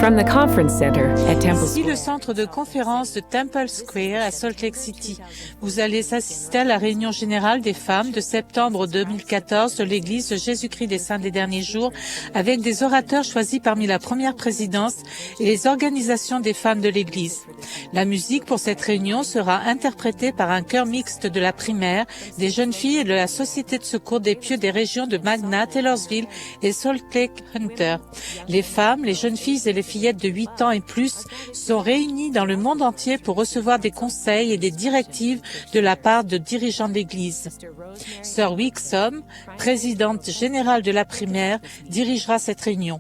From the Conference Center at Temple Ici le Square. centre de conférence de Temple Square à Salt Lake City. Vous allez assister à la réunion générale des femmes de septembre 2014 de l'Église de Jésus-Christ des Saints des Derniers Jours avec des orateurs choisis parmi la première présidence et les organisations des femmes de l'Église. La musique pour cette réunion sera interprétée par un chœur mixte de la primaire, des jeunes filles et de la Société de secours des pieux des régions de Magna, Taylorsville et Salt Lake Hunter. Les femmes, les jeunes filles et les fillettes de 8 ans et plus sont réunies dans le monde entier pour recevoir des conseils et des directives de la part de dirigeants de l'Église. Sœur Wixom, présidente générale de la primaire, dirigera cette réunion.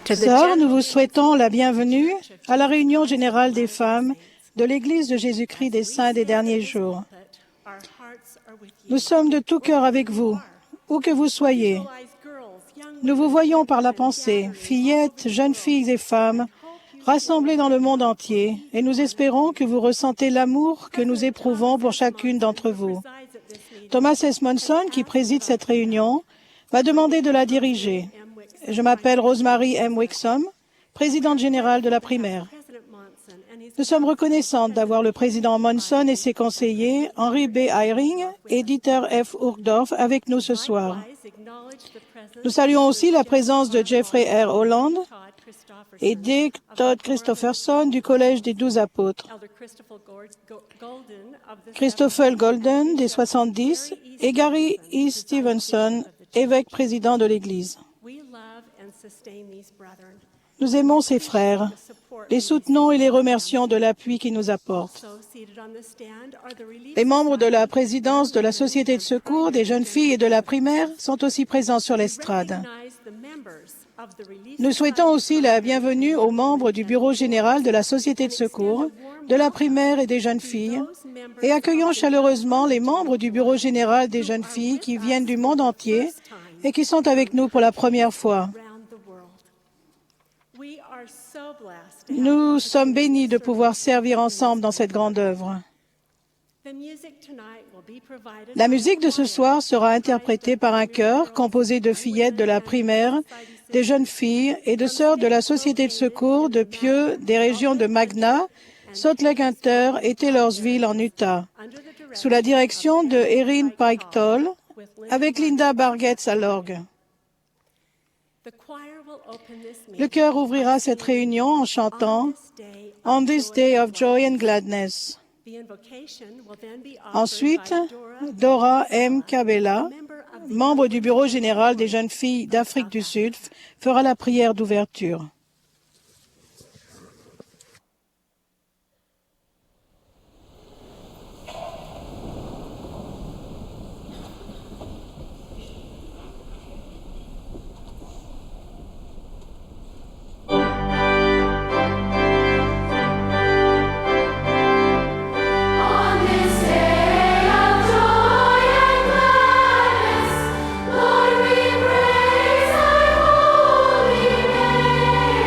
Sœurs, nous vous souhaitons la bienvenue à la réunion générale des femmes de l'Église de Jésus-Christ des Saints des Derniers Jours. Nous sommes de tout cœur avec vous, où que vous soyez. Nous vous voyons par la pensée, fillettes, jeunes filles et femmes, rassemblées dans le monde entier, et nous espérons que vous ressentez l'amour que nous éprouvons pour chacune d'entre vous. Thomas S. Monson, qui préside cette réunion, m'a demandé de la diriger. Je m'appelle Rosemary M. Wixom, présidente générale de la primaire. Nous sommes reconnaissantes d'avoir le président Monson et ses conseillers, Henry B. Eyring et Dieter F. Uchtdorf, avec nous ce soir. Nous saluons aussi la présence de Jeffrey R. Holland et D. Todd Christopherson du Collège des 12 apôtres, Christopher Golden des 70 et Gary E. Stevenson, évêque président de l'Église. Nous aimons ces frères, les soutenons et les remercions de l'appui qu'ils nous apportent. Les membres de la présidence de la Société de secours, des jeunes filles et de la primaire sont aussi présents sur l'estrade. Nous souhaitons aussi la bienvenue aux membres du Bureau général de la Société de secours, de la primaire et des jeunes filles, et accueillons chaleureusement les membres du Bureau général des jeunes filles qui viennent du monde entier et qui sont avec nous pour la première fois. Nous sommes bénis de pouvoir servir ensemble dans cette grande œuvre. La musique de ce soir sera interprétée par un chœur composé de fillettes de la primaire, des jeunes filles et de sœurs de la Société de secours de pieux des régions de Magna, Salt Lake Hunter et Taylorsville en Utah, sous la direction de Erin Pike-Toll, avec Linda Bargetts à l'orgue. Le chœur ouvrira cette réunion en chantant « On this day of joy and gladness ». Ensuite, Dora M. Cabela, membre du Bureau général des jeunes filles d'Afrique du Sud, fera la prière d'ouverture. Lord, we praise thy holy name.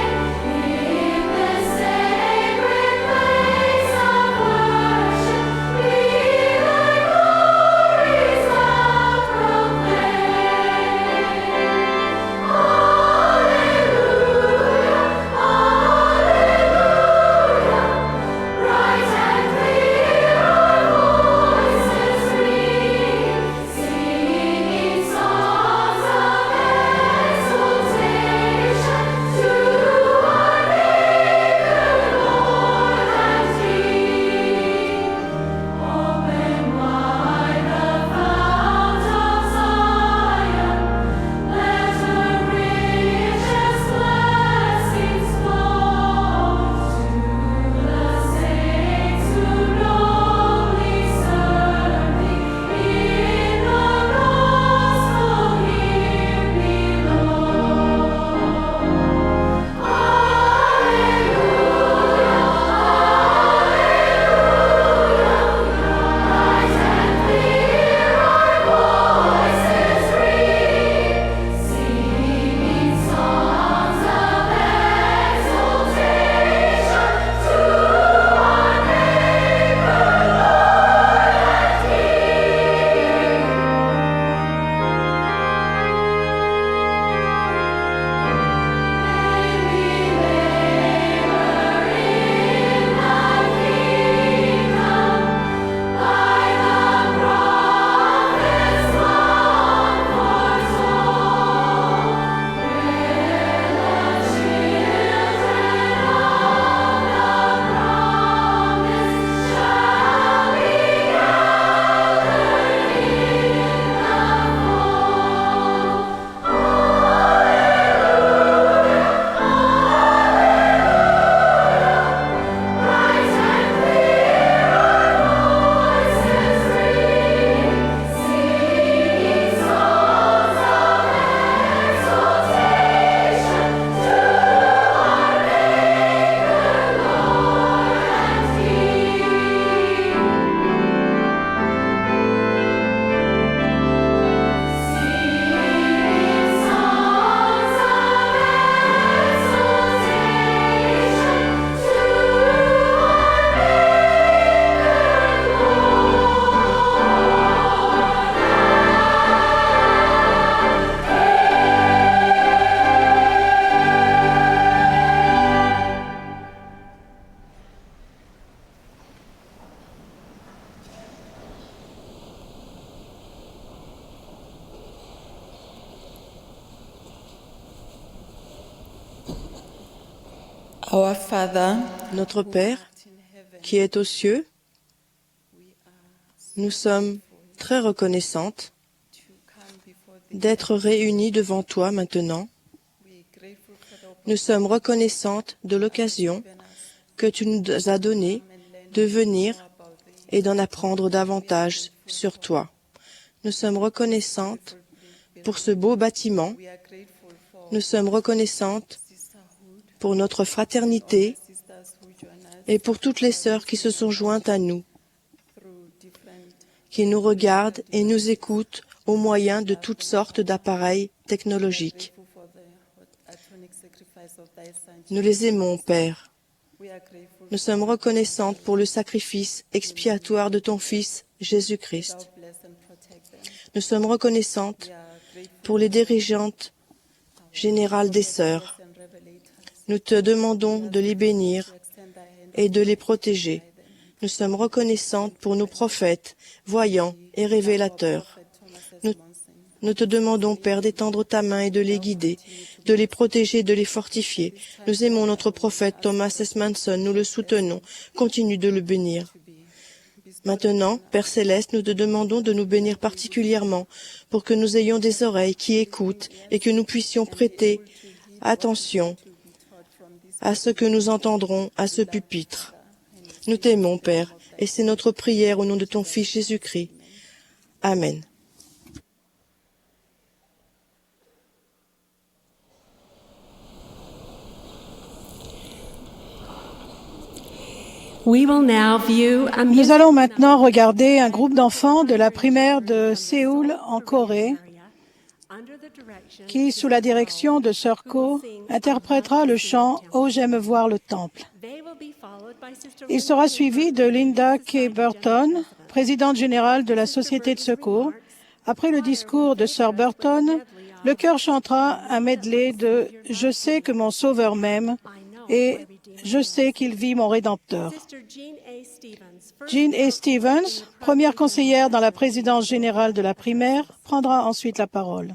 Our Father, Notre Père, qui est aux cieux, nous sommes très reconnaissantes d'être réunies devant toi maintenant. Nous sommes reconnaissantes de l'occasion que tu nous as donnée de venir et d'en apprendre davantage sur toi. Nous sommes reconnaissantes pour ce beau bâtiment. Nous sommes reconnaissantes pour notre fraternité et pour toutes les sœurs qui se sont jointes à nous, qui nous regardent et nous écoutent au moyen de toutes sortes d'appareils technologiques. Nous les aimons, Père. Nous sommes reconnaissantes pour le sacrifice expiatoire de ton Fils, Jésus-Christ. Nous sommes reconnaissantes pour les dirigeantes générales des sœurs. Nous te demandons de les bénir et de les protéger. Nous sommes reconnaissantes pour nos prophètes, voyants et révélateurs. Nous te demandons, Père, d'étendre ta main et de les guider, de les protéger, de les fortifier. Nous aimons notre prophète Thomas S. Manson, nous le soutenons. Continue de le bénir. Maintenant, Père Céleste, nous te demandons de nous bénir particulièrement pour que nous ayons des oreilles qui écoutent et que nous puissions prêter attention à ce que nous entendrons à ce pupitre. Nous t'aimons, Père, et c'est notre prière au nom de ton Fils Jésus-Christ. Amen. Nous allons maintenant regarder un groupe d'enfants de la primaire de Séoul en Corée qui, sous la direction de Sœur Ko, interprétera le chant « Oh, j'aime voir le temple ». Il sera suivi de Linda K. Burton, présidente générale de la Société de secours. Après le discours de Sœur Burton, le chœur chantera un medley de « Je sais que mon Sauveur m'aime » et « Je sais qu'il vit mon Rédempteur ». Jean A. Stevens, première conseillère dans la présidence générale de la primaire, prendra ensuite la parole.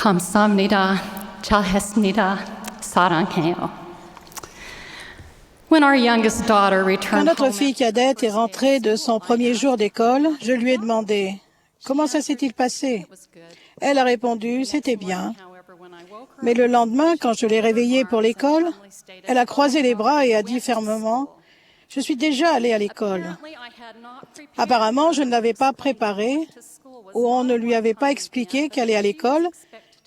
감사합니다. 잘했습니다. 사랑해요. When our youngest daughter Quand returned notre home, fille cadette est rentrée de son premier jour d'école, je lui ai demandé « Comment ça s'est-il passé ?» Elle a répondu « C'était bien ». Mais le lendemain, quand je l'ai réveillée pour l'école, elle a croisé les bras et a dit fermement, « Je suis déjà allée à l'école. » Apparemment, je ne l'avais pas préparée ou on ne lui avait pas expliqué qu'aller à l'école,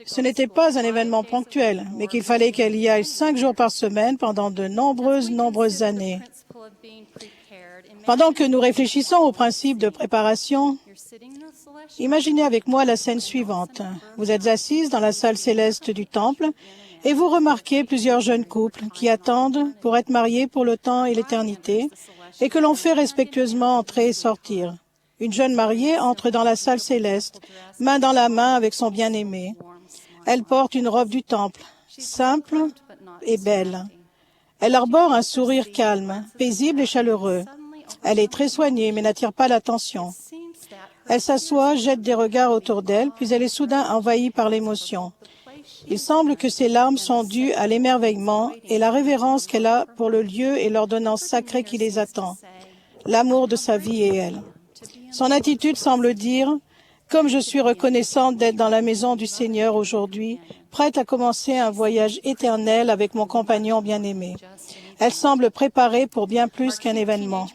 ce n'était pas un événement ponctuel, mais qu'il fallait qu'elle y aille 5 jours par semaine pendant de nombreuses années. Pendant que nous réfléchissons au principe de préparation, imaginez avec moi la scène suivante. Vous êtes assise dans la salle céleste du temple et vous remarquez plusieurs jeunes couples qui attendent pour être mariés pour le temps et l'éternité et que l'on fait respectueusement entrer et sortir. Une jeune mariée entre dans la salle céleste, main dans la main avec son bien-aimé. Elle porte une robe du temple, simple et belle. Elle arbore un sourire calme, paisible et chaleureux. Elle est très soignée mais n'attire pas l'attention. Elle s'assoit, jette des regards autour d'elle, puis elle est soudain envahie par l'émotion. Il semble que ses larmes sont dues à l'émerveillement et la révérence qu'elle a pour le lieu et l'ordonnance sacrée qui les attend, l'amour de sa vie et elle. Son attitude semble dire « Comme je suis reconnaissante d'être dans la maison du Seigneur aujourd'hui, prête à commencer un voyage éternel avec mon compagnon bien-aimé. » Elle semble préparée pour bien plus qu'un événement.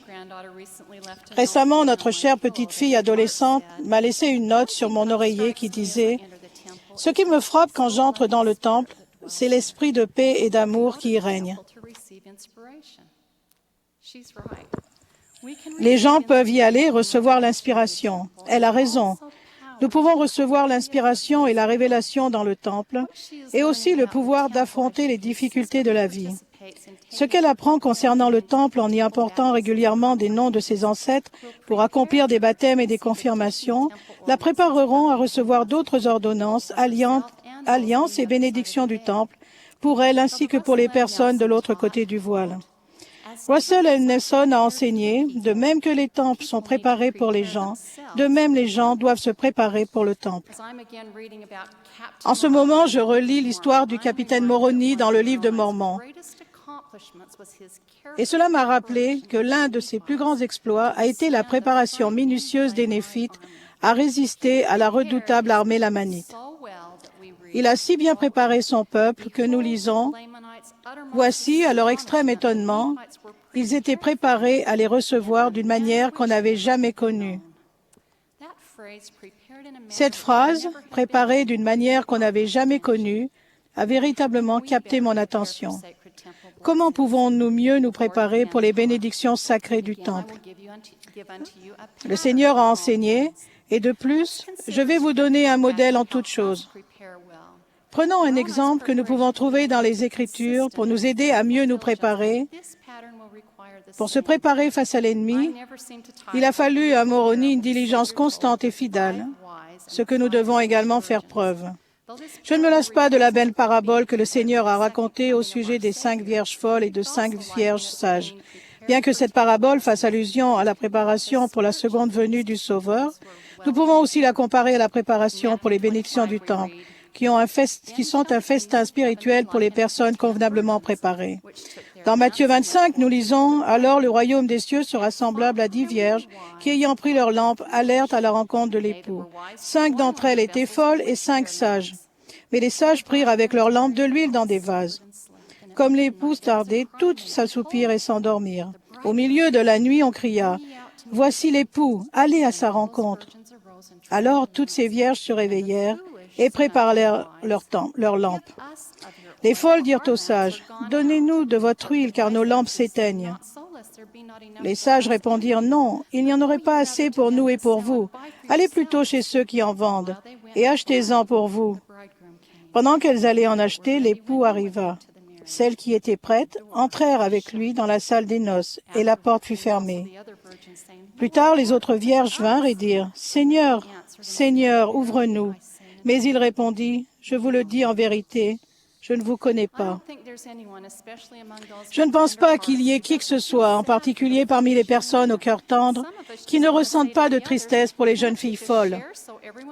Récemment, notre chère petite fille adolescente m'a laissé une note sur mon oreiller qui disait « Ce qui me frappe quand j'entre dans le temple, c'est l'esprit de paix et d'amour qui y règne. » Les gens peuvent y aller recevoir l'inspiration. Elle a raison. Nous pouvons recevoir l'inspiration et la révélation dans le temple et aussi le pouvoir d'affronter les difficultés de la vie. Ce qu'elle apprend concernant le temple en y apportant régulièrement des noms de ses ancêtres pour accomplir des baptêmes et des confirmations, la prépareront à recevoir d'autres ordonnances, alliances et bénédictions du temple pour elle ainsi que pour les personnes de l'autre côté du voile. Russell L. Nelson a enseigné, de même que les temples sont préparés pour les gens, de même les gens doivent se préparer pour le temple. En ce moment, je relis l'histoire du capitaine Moroni dans le livre de Mormon. Et cela m'a rappelé que l'un de ses plus grands exploits a été la préparation minutieuse des Néphites à résister à la redoutable armée lamanite. Il a si bien préparé son peuple que nous lisons « Voici, à leur extrême étonnement, ils étaient préparés à les recevoir d'une manière qu'on n'avait jamais connue. » Cette phrase, « préparée d'une manière qu'on n'avait jamais connue », a véritablement capté mon attention. Comment pouvons-nous mieux nous préparer pour les bénédictions sacrées du temple? Le Seigneur a enseigné, et de plus, je vais vous donner un modèle en toutes choses. Prenons un exemple que nous pouvons trouver dans les Écritures pour nous aider à mieux nous préparer. Pour se préparer face à l'ennemi, il a fallu à Moroni une diligence constante et fidèle, ce que nous devons également faire preuve. Je ne me lasse pas de la belle parabole que le Seigneur a racontée au sujet des 5 vierges folles et de 5 vierges sages. Bien que cette parabole fasse allusion à la préparation pour la seconde venue du Sauveur, nous pouvons aussi la comparer à la préparation pour les bénédictions du temple, qui sont un festin spirituel pour les personnes convenablement préparées. Dans Matthieu 25, nous lisons « Alors le royaume des cieux sera semblable à 10 vierges qui, ayant pris leurs lampes, allèrent à la rencontre de l'époux. 5 d'entre elles étaient folles et 5 sages. Mais les sages prirent avec leurs lampes de l'huile dans des vases. Comme l'époux tardait, toutes s'assoupirent et s'endormirent. Au milieu de la nuit, on cria « Voici l'époux, allez à sa rencontre. » Alors toutes ces vierges se réveillèrent et préparèrent leurs lampes. Les folles dirent aux sages, « Donnez-nous de votre huile, car nos lampes s'éteignent. » Les sages répondirent, « Non, il n'y en aurait pas assez pour nous et pour vous. Allez plutôt chez ceux qui en vendent, et achetez-en pour vous. » Pendant qu'elles allaient en acheter, l'époux arriva. Celles qui étaient prêtes entrèrent avec lui dans la salle des noces, et la porte fut fermée. Plus tard, les autres vierges vinrent et dirent, « Seigneur, Seigneur, ouvre-nous. » Mais il répondit, « Je vous le dis en vérité, je ne vous connais pas. » Je ne pense pas qu'il y ait qui que ce soit, en particulier parmi les personnes au cœur tendre, qui ne ressentent pas de tristesse pour les jeunes filles folles.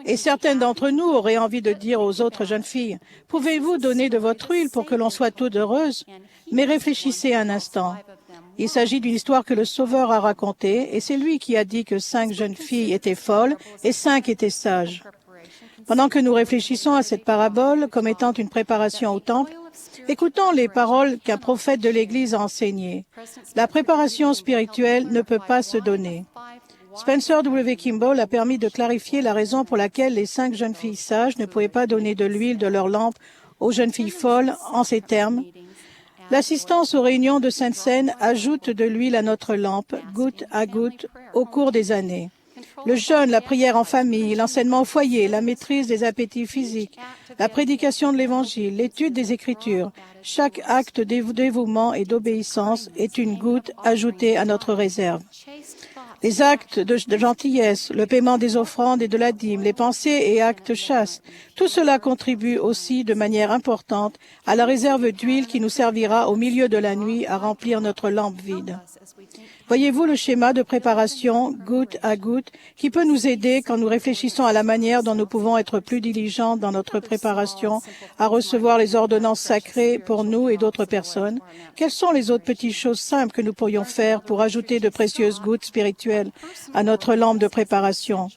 Et certaines d'entre nous auraient envie de dire aux autres jeunes filles, « Pouvez-vous donner de votre huile pour que l'on soit toutes heureuses? » Mais réfléchissez un instant. Il s'agit d'une histoire que le Sauveur a racontée, et c'est lui qui a dit que 5 jeunes filles étaient folles et 5 étaient sages. Pendant que nous réfléchissons à cette parabole comme étant une préparation au temple, écoutons les paroles qu'un prophète de l'Église a enseignées. La préparation spirituelle ne peut pas se donner. Spencer W. Kimball a permis de clarifier la raison pour laquelle les 5 jeunes filles sages ne pouvaient pas donner de l'huile de leur lampe aux jeunes filles folles en ces termes. L'assistance aux réunions de Sainte-Seine ajoute de l'huile à notre lampe, goutte à goutte, au cours des années. Le jeûne, la prière en famille, l'enseignement au foyer, la maîtrise des appétits physiques, la prédication de l'Évangile, l'étude des Écritures, chaque acte de dévouement et d'obéissance est une goutte ajoutée à notre réserve. Les actes de gentillesse, le paiement des offrandes et de la dîme, les pensées et actes chastes, tout cela contribue aussi de manière importante à la réserve d'huile qui nous servira au milieu de la nuit à remplir notre lampe vide. Voyez-vous le schéma de préparation, goutte à goutte, qui peut nous aider quand nous réfléchissons à la manière dont nous pouvons être plus diligents dans notre préparation à recevoir les ordonnances sacrées pour nous et d'autres personnes? Quelles sont les autres petites choses simples que nous pourrions faire pour ajouter de précieuses gouttes spirituelles à notre lampe de préparation?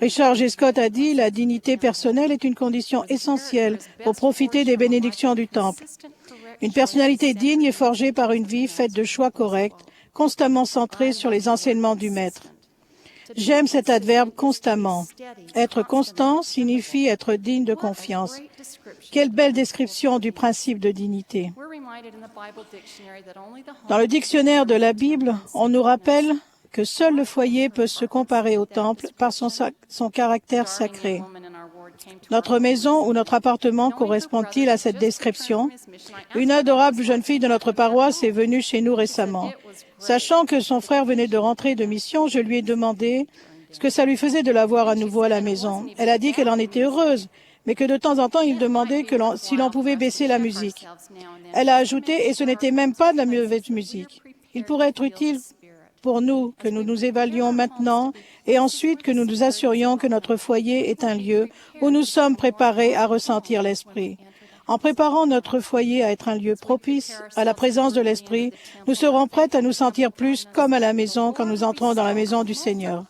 Richard G. Scott a dit, la dignité personnelle est une condition essentielle pour profiter des bénédictions du temple. Une personnalité digne est forgée par une vie faite de choix corrects, constamment centrée sur les enseignements du Maître. J'aime cet adverbe constamment. Être constant signifie être digne de confiance. Quelle belle description du principe de dignité. Dans le dictionnaire de la Bible, on nous rappelle que seul le foyer peut se comparer au temple par son caractère sacré. Notre maison ou notre appartement correspond-il à cette description? Une adorable jeune fille de notre paroisse est venue chez nous récemment. Sachant que son frère venait de rentrer de mission, je lui ai demandé ce que ça lui faisait de la voir à nouveau à la maison. Elle a dit qu'elle en était heureuse, mais que de temps en temps, il demandait si l'on pouvait baisser la musique. Elle a ajouté, et ce n'était même pas de la mauvaise musique. Il pourrait être utile pour nous que nous nous évaluions maintenant et ensuite que nous nous assurions que notre foyer est un lieu où nous sommes préparés à ressentir l'Esprit. En préparant notre foyer à être un lieu propice à la présence de l'Esprit, nous serons prêts à nous sentir plus comme à la maison quand nous entrons dans la maison du Seigneur.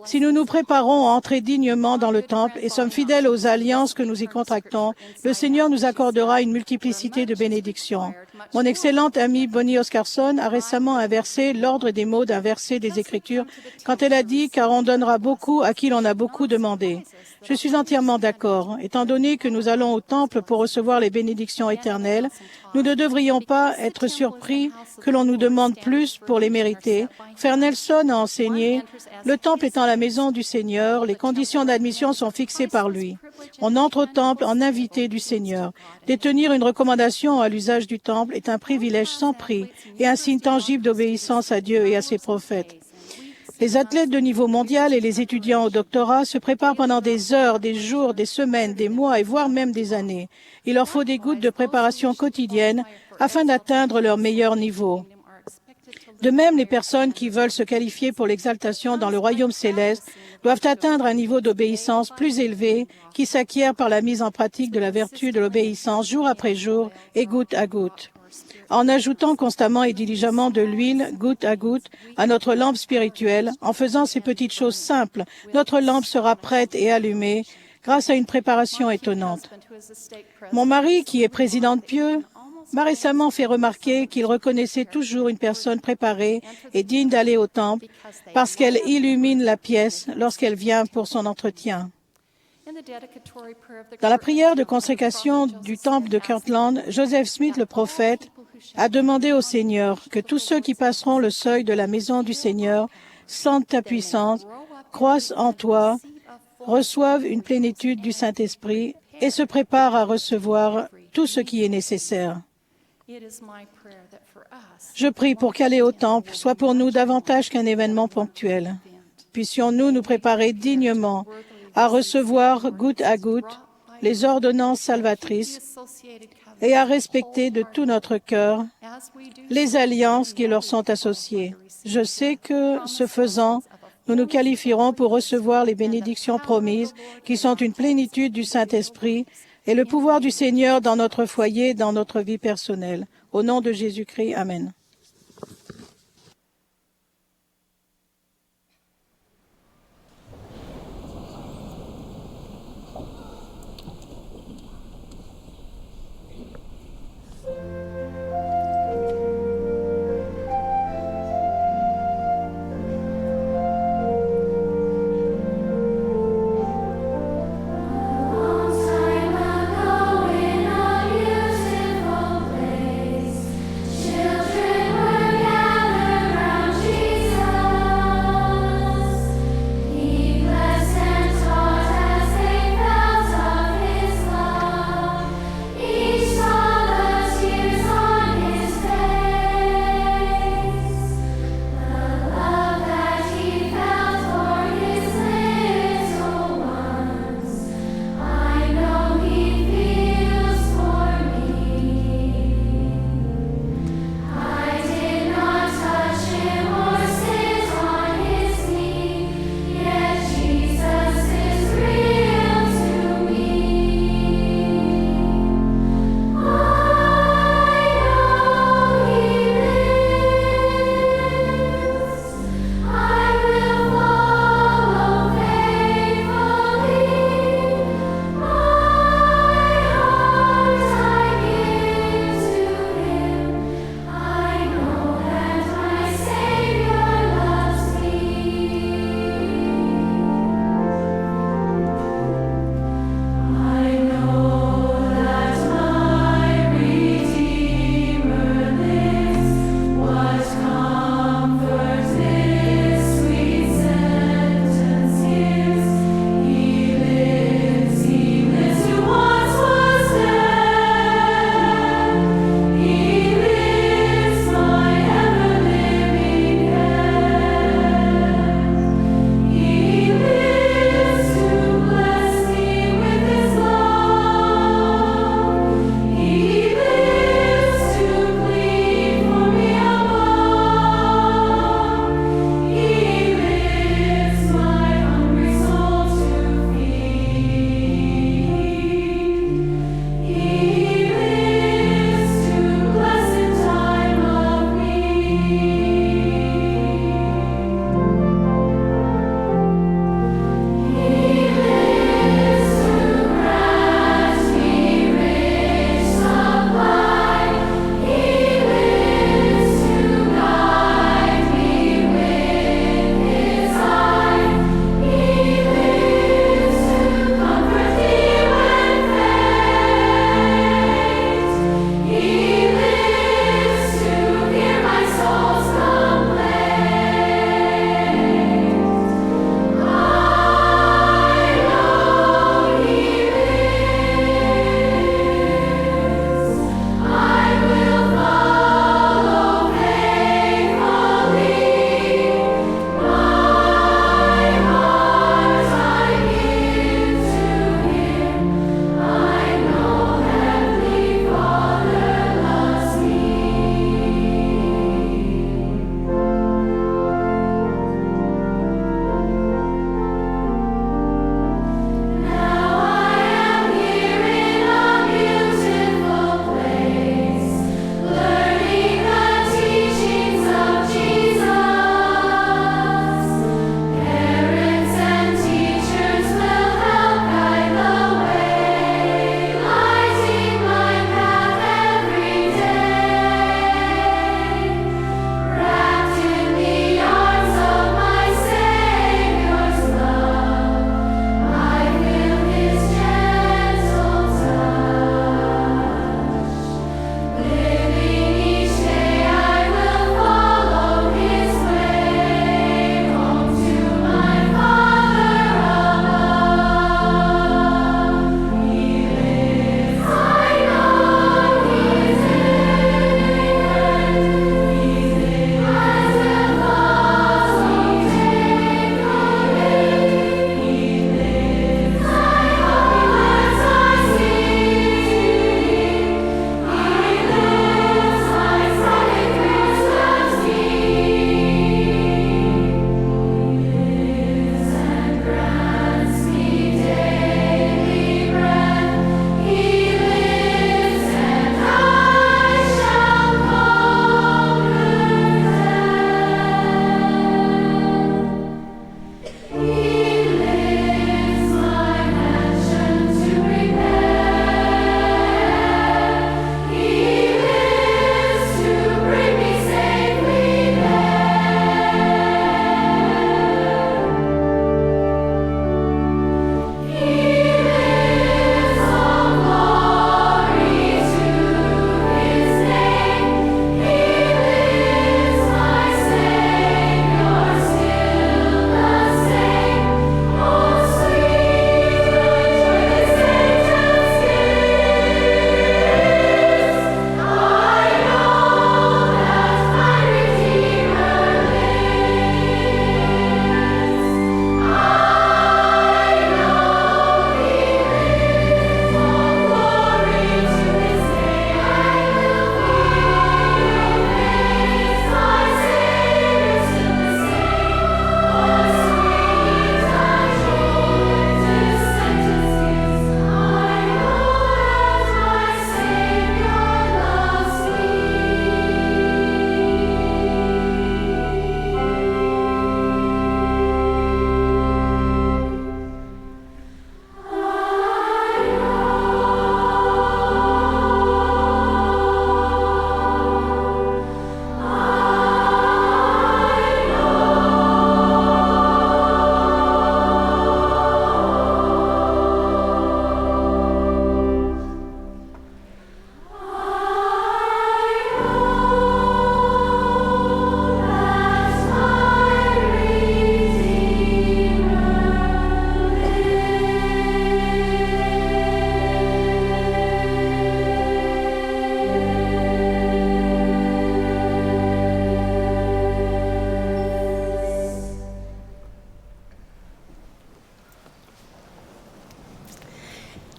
Si nous nous préparons à entrer dignement dans le temple et sommes fidèles aux alliances que nous y contractons, le Seigneur nous accordera une multiplicité de bénédictions. Mon excellente amie Bonnie Oscarson a récemment inversé l'ordre des mots d'un verset des Écritures quand elle a dit « car on donnera beaucoup à qui l'on a beaucoup demandé ». Je suis entièrement d'accord. Étant donné que nous allons au temple pour recevoir les bénédictions éternelles, nous ne devrions pas être surpris que l'on nous demande plus pour les mériter. Frère Nelson a enseigné, le temple étant la maison du Seigneur, les conditions d'admission sont fixées par lui. On entre au temple en invité du Seigneur. Détenir une recommandation à l'usage du temple est un privilège sans prix et un signe tangible d'obéissance à Dieu et à ses prophètes. Les athlètes de niveau mondial et les étudiants au doctorat se préparent pendant des heures, des jours, des semaines, des mois et voire même des années. Il leur faut des gouttes de préparation quotidienne afin d'atteindre leur meilleur niveau. De même, les personnes qui veulent se qualifier pour l'exaltation dans le royaume céleste doivent atteindre un niveau d'obéissance plus élevé qui s'acquiert par la mise en pratique de la vertu de l'obéissance jour après jour et goutte à goutte. En ajoutant constamment et diligemment de l'huile, goutte à goutte, à notre lampe spirituelle, en faisant ces petites choses simples, notre lampe sera prête et allumée grâce à une préparation étonnante. Mon mari, qui est président de Pieux, m'a récemment fait remarquer qu'il reconnaissait toujours une personne préparée et digne d'aller au temple parce qu'elle illumine la pièce lorsqu'elle vient pour son entretien. Dans la prière de consécration du temple de Kirtland, Joseph Smith, le prophète, a demandé au Seigneur que tous ceux qui passeront le seuil de la maison du Seigneur sentent ta puissance, croissent en toi, reçoivent une plénitude du Saint-Esprit et se préparent à recevoir tout ce qui est nécessaire. Je prie pour qu'aller au temple soit pour nous davantage qu'un événement ponctuel. Puissions-nous nous préparer dignement à recevoir goutte à goutte les ordonnances salvatrices et à respecter de tout notre cœur les alliances qui leur sont associées. Je sais que, ce faisant, nous nous qualifierons pour recevoir les bénédictions promises qui sont une plénitude du Saint-Esprit et le pouvoir du Seigneur dans notre foyer et dans notre vie personnelle. Au nom de Jésus-Christ, Amen.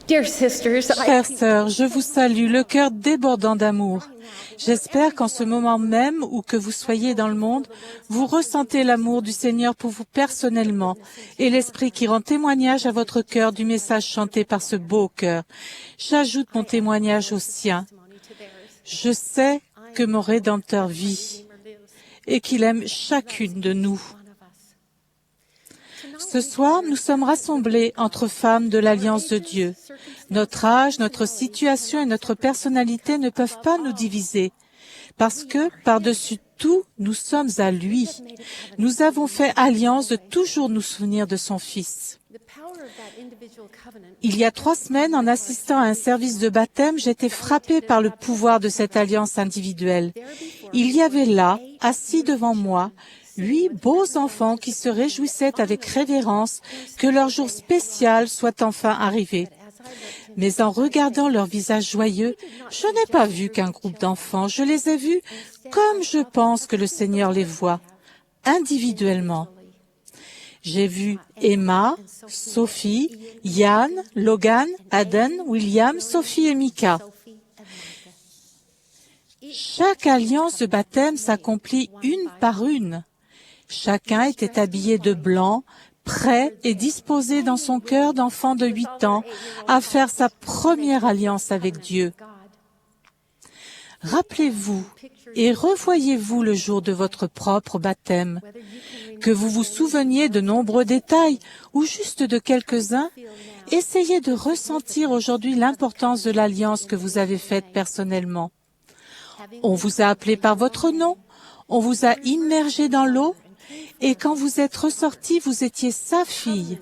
Dear sisters, Chères sœurs, je vous salue, le cœur débordant d'amour. J'espère qu'en ce moment même, où que vous soyez dans le monde, vous ressentez l'amour du Seigneur pour vous personnellement et l'Esprit qui rend témoignage à votre cœur du message chanté par ce beau cœur. J'ajoute mon témoignage au sien. Je sais que mon Rédempteur vit et qu'il aime chacune de nous. Ce soir, nous sommes rassemblés entre femmes de l'Alliance de Dieu. Notre âge, notre situation et notre personnalité ne peuvent pas nous diviser, parce que, par-dessus tout, nous sommes à lui. Nous avons fait alliance de toujours nous souvenir de son Fils. Il y a 3 semaines, en assistant à un service de baptême, j'étais frappée par le pouvoir de cette alliance individuelle. Il y avait là, assis devant moi, 8 beaux enfants qui se réjouissaient avec révérence que leur jour spécial soit enfin arrivé. Mais en regardant leurs visages joyeux, je n'ai pas vu qu'un groupe d'enfants, je les ai vus comme je pense que le Seigneur les voit, individuellement. J'ai vu Emma, Sophie, Yann, Logan, Aden, William, Sophie et Mika. Chaque alliance de baptême s'accomplit une par une. Chacun était habillé de blanc, prêt et disposé dans son cœur d'enfant de 8 ans à faire sa première alliance avec Dieu. Rappelez-vous et revoyez-vous le jour de votre propre baptême. Que vous vous souveniez de nombreux détails ou juste de quelques-uns, essayez de ressentir aujourd'hui l'importance de l'alliance que vous avez faite personnellement. On vous a appelé par votre nom, on vous a immergé dans l'eau, et quand vous êtes ressortis, vous étiez sa fille,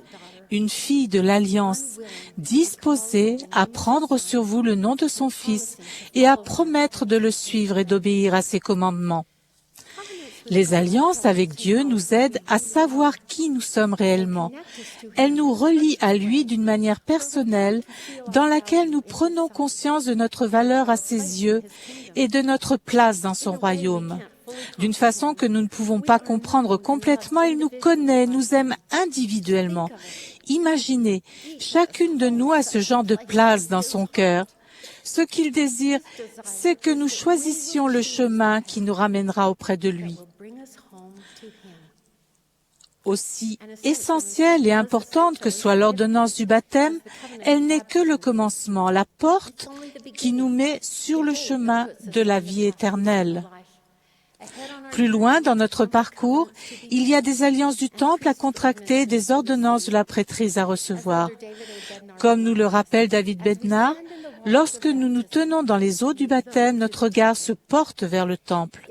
une fille de l'Alliance, disposée à prendre sur vous le nom de son Fils et à promettre de le suivre et d'obéir à ses commandements. Les alliances avec Dieu nous aident à savoir qui nous sommes réellement. Elles nous relient à lui d'une manière personnelle dans laquelle nous prenons conscience de notre valeur à ses yeux et de notre place dans son royaume. D'une façon que nous ne pouvons pas comprendre complètement, il nous connaît, nous aime individuellement. Imaginez, chacune de nous a ce genre de place dans son cœur. Ce qu'il désire, c'est que nous choisissions le chemin qui nous ramènera auprès de lui. Aussi essentielle et importante que soit l'ordonnance du baptême, elle n'est que le commencement, la porte qui nous met sur le chemin de la vie éternelle. Plus loin dans notre parcours, il y a des alliances du temple à contracter, des ordonnances de la prêtrise à recevoir. Comme nous le rappelle David Bednar, lorsque nous nous tenons dans les eaux du baptême, notre regard se porte vers le temple.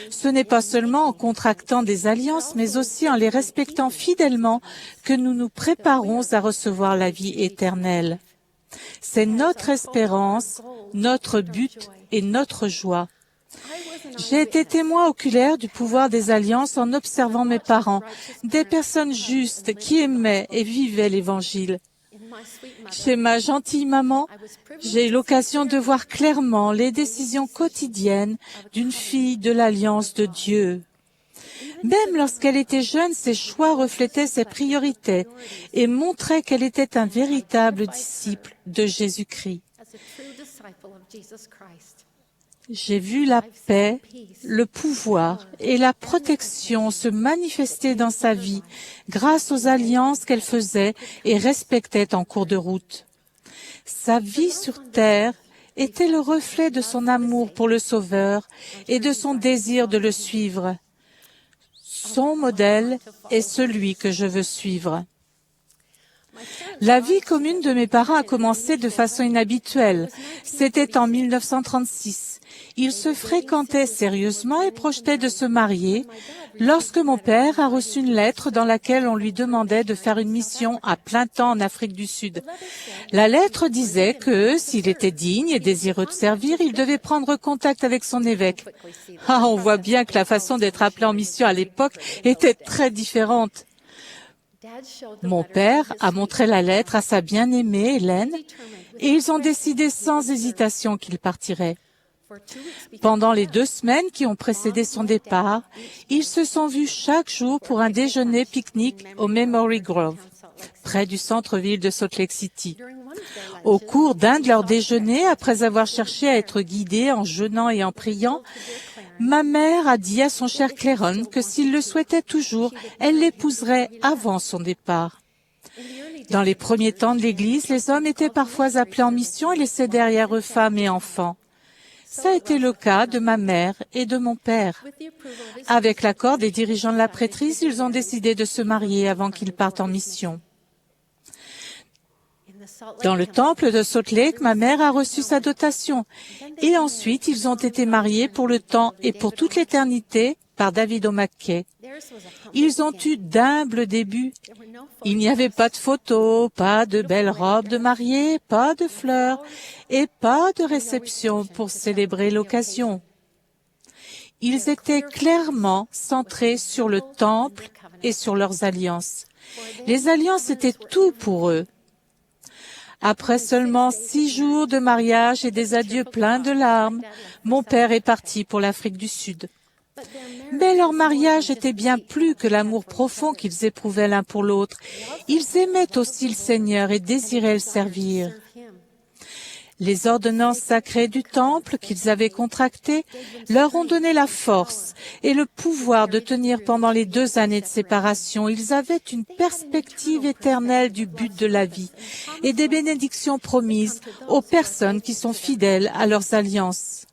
Ce n'est pas seulement en contractant des alliances, mais aussi en les respectant fidèlement que nous nous préparons à recevoir la vie éternelle. C'est notre espérance, notre but et notre joie. J'ai été témoin oculaire du pouvoir des alliances en observant mes parents, des personnes justes qui aimaient et vivaient l'Évangile. Chez ma gentille maman, j'ai eu l'occasion de voir clairement les décisions quotidiennes d'une fille de l'Alliance de Dieu. Même lorsqu'elle était jeune, ses choix reflétaient ses priorités et montraient qu'elle était un véritable disciple de Jésus-Christ. J'ai vu la paix, le pouvoir et la protection se manifester dans sa vie grâce aux alliances qu'elle faisait et respectait en cours de route. Sa vie sur terre était le reflet de son amour pour le Sauveur et de son désir de le suivre. Son modèle est celui que je veux suivre. La vie commune de mes parents a commencé de façon inhabituelle. C'était en 1936. Ils se fréquentaient sérieusement et projetaient de se marier lorsque mon père a reçu une lettre dans laquelle on lui demandait de faire une mission à plein temps en Afrique du Sud. La lettre disait que, s'il était digne et désireux de servir, il devait prendre contact avec son évêque. Ah, on voit bien que la façon d'être appelé en mission à l'époque était très différente. Mon père a montré la lettre à sa bien-aimée Hélène et ils ont décidé sans hésitation qu'il partirait. Pendant les 2 semaines qui ont précédé son départ, ils se sont vus chaque jour pour un déjeuner pique-nique au Memory Grove, près du centre-ville de Salt Lake City. Au cours d'un de leurs déjeuners, après avoir cherché à être guidée en jeûnant et en priant, ma mère a dit à son cher Clairon que s'il le souhaitait toujours, elle l'épouserait avant son départ. Dans les premiers temps de l'Église, les hommes étaient parfois appelés en mission et laissaient derrière eux femmes et enfants. Ça a été le cas de ma mère et de mon père. Avec l'accord des dirigeants de la prêtrise, ils ont décidé de se marier avant qu'ils partent en mission. Dans le temple de Salt Lake, ma mère a reçu sa dotation. Et ensuite, ils ont été mariés pour le temps et pour toute l'éternité par David O'Mackey. Ils ont eu d'humbles débuts. Il n'y avait pas de photos, pas de belles robes de mariée, pas de fleurs et pas de réception pour célébrer l'occasion. Ils étaient clairement centrés sur le temple et sur leurs alliances. Les alliances étaient tout pour eux. Après seulement 6 jours de mariage et des adieux pleins de larmes, mon père est parti pour l'Afrique du Sud. Mais leur mariage était bien plus que l'amour profond qu'ils éprouvaient l'un pour l'autre. Ils aimaient aussi le Seigneur et désiraient le servir. Les ordonnances sacrées du temple qu'ils avaient contractées leur ont donné la force et le pouvoir de tenir pendant les 2 années de séparation. Ils avaient une perspective éternelle du but de la vie et des bénédictions promises aux personnes qui sont fidèles à leurs alliances.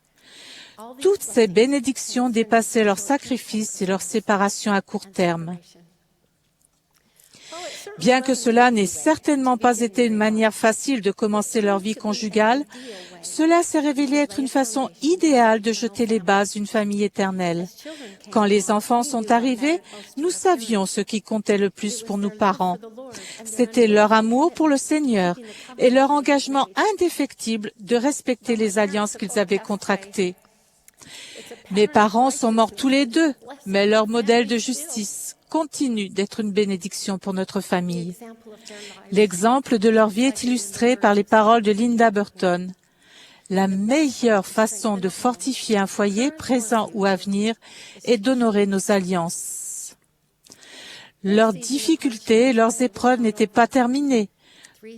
Toutes ces bénédictions dépassaient leurs sacrifices et leur séparation à court terme. Bien que cela n'ait certainement pas été une manière facile de commencer leur vie conjugale, cela s'est révélé être une façon idéale de jeter les bases d'une famille éternelle. Quand les enfants sont arrivés, nous savions ce qui comptait le plus pour nos parents. C'était leur amour pour le Seigneur et leur engagement indéfectible de respecter les alliances qu'ils avaient contractées. Mes parents sont morts tous les deux, mais leur modèle de justice continue d'être une bénédiction pour notre famille. L'exemple de leur vie est illustré par les paroles de Linda Burton. La meilleure façon de fortifier un foyer, présent ou à venir, est d'honorer nos alliances. Leurs difficultés et leurs épreuves n'étaient pas terminées.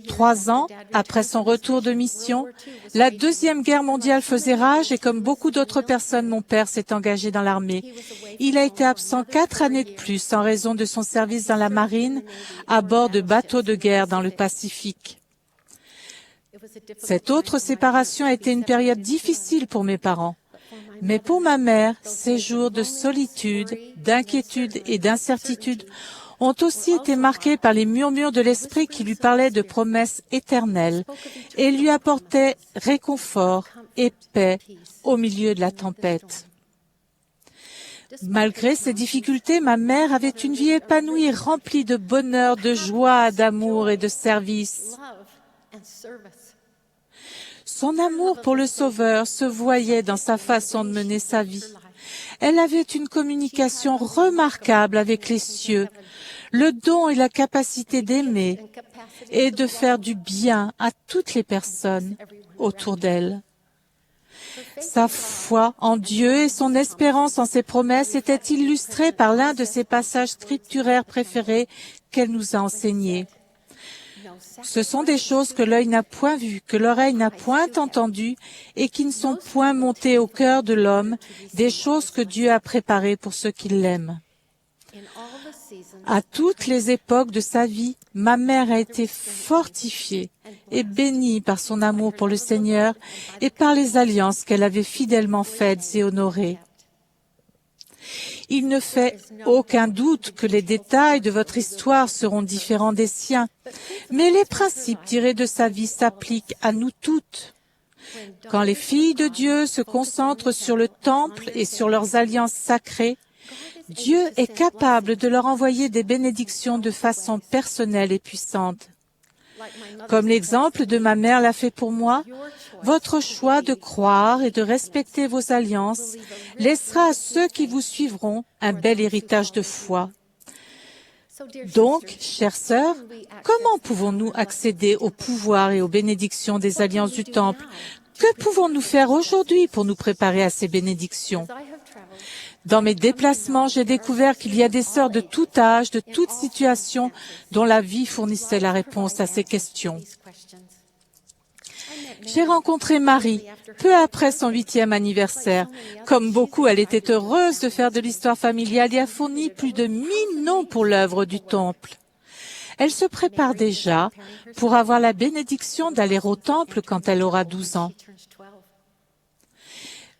3 ans après son retour de mission, la Deuxième Guerre mondiale faisait rage et comme beaucoup d'autres personnes, mon père s'est engagé dans l'armée. Il a été absent 4 années de plus en raison de son service dans la marine à bord de bateaux de guerre dans le Pacifique. Cette autre séparation a été une période difficile pour mes parents. Mais pour ma mère, ces jours de solitude, d'inquiétude et d'incertitude ont aussi été marqués par les murmures de l'esprit qui lui parlaient de promesses éternelles et lui apportaient réconfort et paix au milieu de la tempête. Malgré ces difficultés, ma mère avait une vie épanouie, remplie de bonheur, de joie, d'amour et de service. Son amour pour le Sauveur se voyait dans sa façon de mener sa vie. Elle avait une communication remarquable avec les cieux, le don et la capacité d'aimer et de faire du bien à toutes les personnes autour d'elle. Sa foi en Dieu et son espérance en ses promesses étaient illustrées par l'un de ses passages scripturaires préférés qu'elle nous a enseignés. Ce sont des choses que l'œil n'a point vues, que l'oreille n'a point entendues et qui ne sont point montées au cœur de l'homme, des choses que Dieu a préparées pour ceux qui l'aiment. À toutes les époques de sa vie, ma mère a été fortifiée et bénie par son amour pour le Seigneur et par les alliances qu'elle avait fidèlement faites et honorées. Il ne fait aucun doute que les détails de votre histoire seront différents des siens, mais les principes tirés de sa vie s'appliquent à nous toutes. Quand les filles de Dieu se concentrent sur le temple et sur leurs alliances sacrées, Dieu est capable de leur envoyer des bénédictions de façon personnelle et puissante. Comme l'exemple de ma mère l'a fait pour moi, votre choix de croire et de respecter vos alliances laissera à ceux qui vous suivront un bel héritage de foi. Donc, chères sœurs, comment pouvons-nous accéder au pouvoir et aux bénédictions des alliances du Temple? Que pouvons-nous faire aujourd'hui pour nous préparer à ces bénédictions? Dans mes déplacements, j'ai découvert qu'il y a des sœurs de tout âge, de toute situation, dont la vie fournissait la réponse à ces questions. J'ai rencontré Marie peu après son 8e anniversaire. Comme beaucoup, elle était heureuse de faire de l'histoire familiale et a fourni plus de 1000 noms pour l'œuvre du temple. Elle se prépare déjà pour avoir la bénédiction d'aller au temple quand elle aura 12 ans.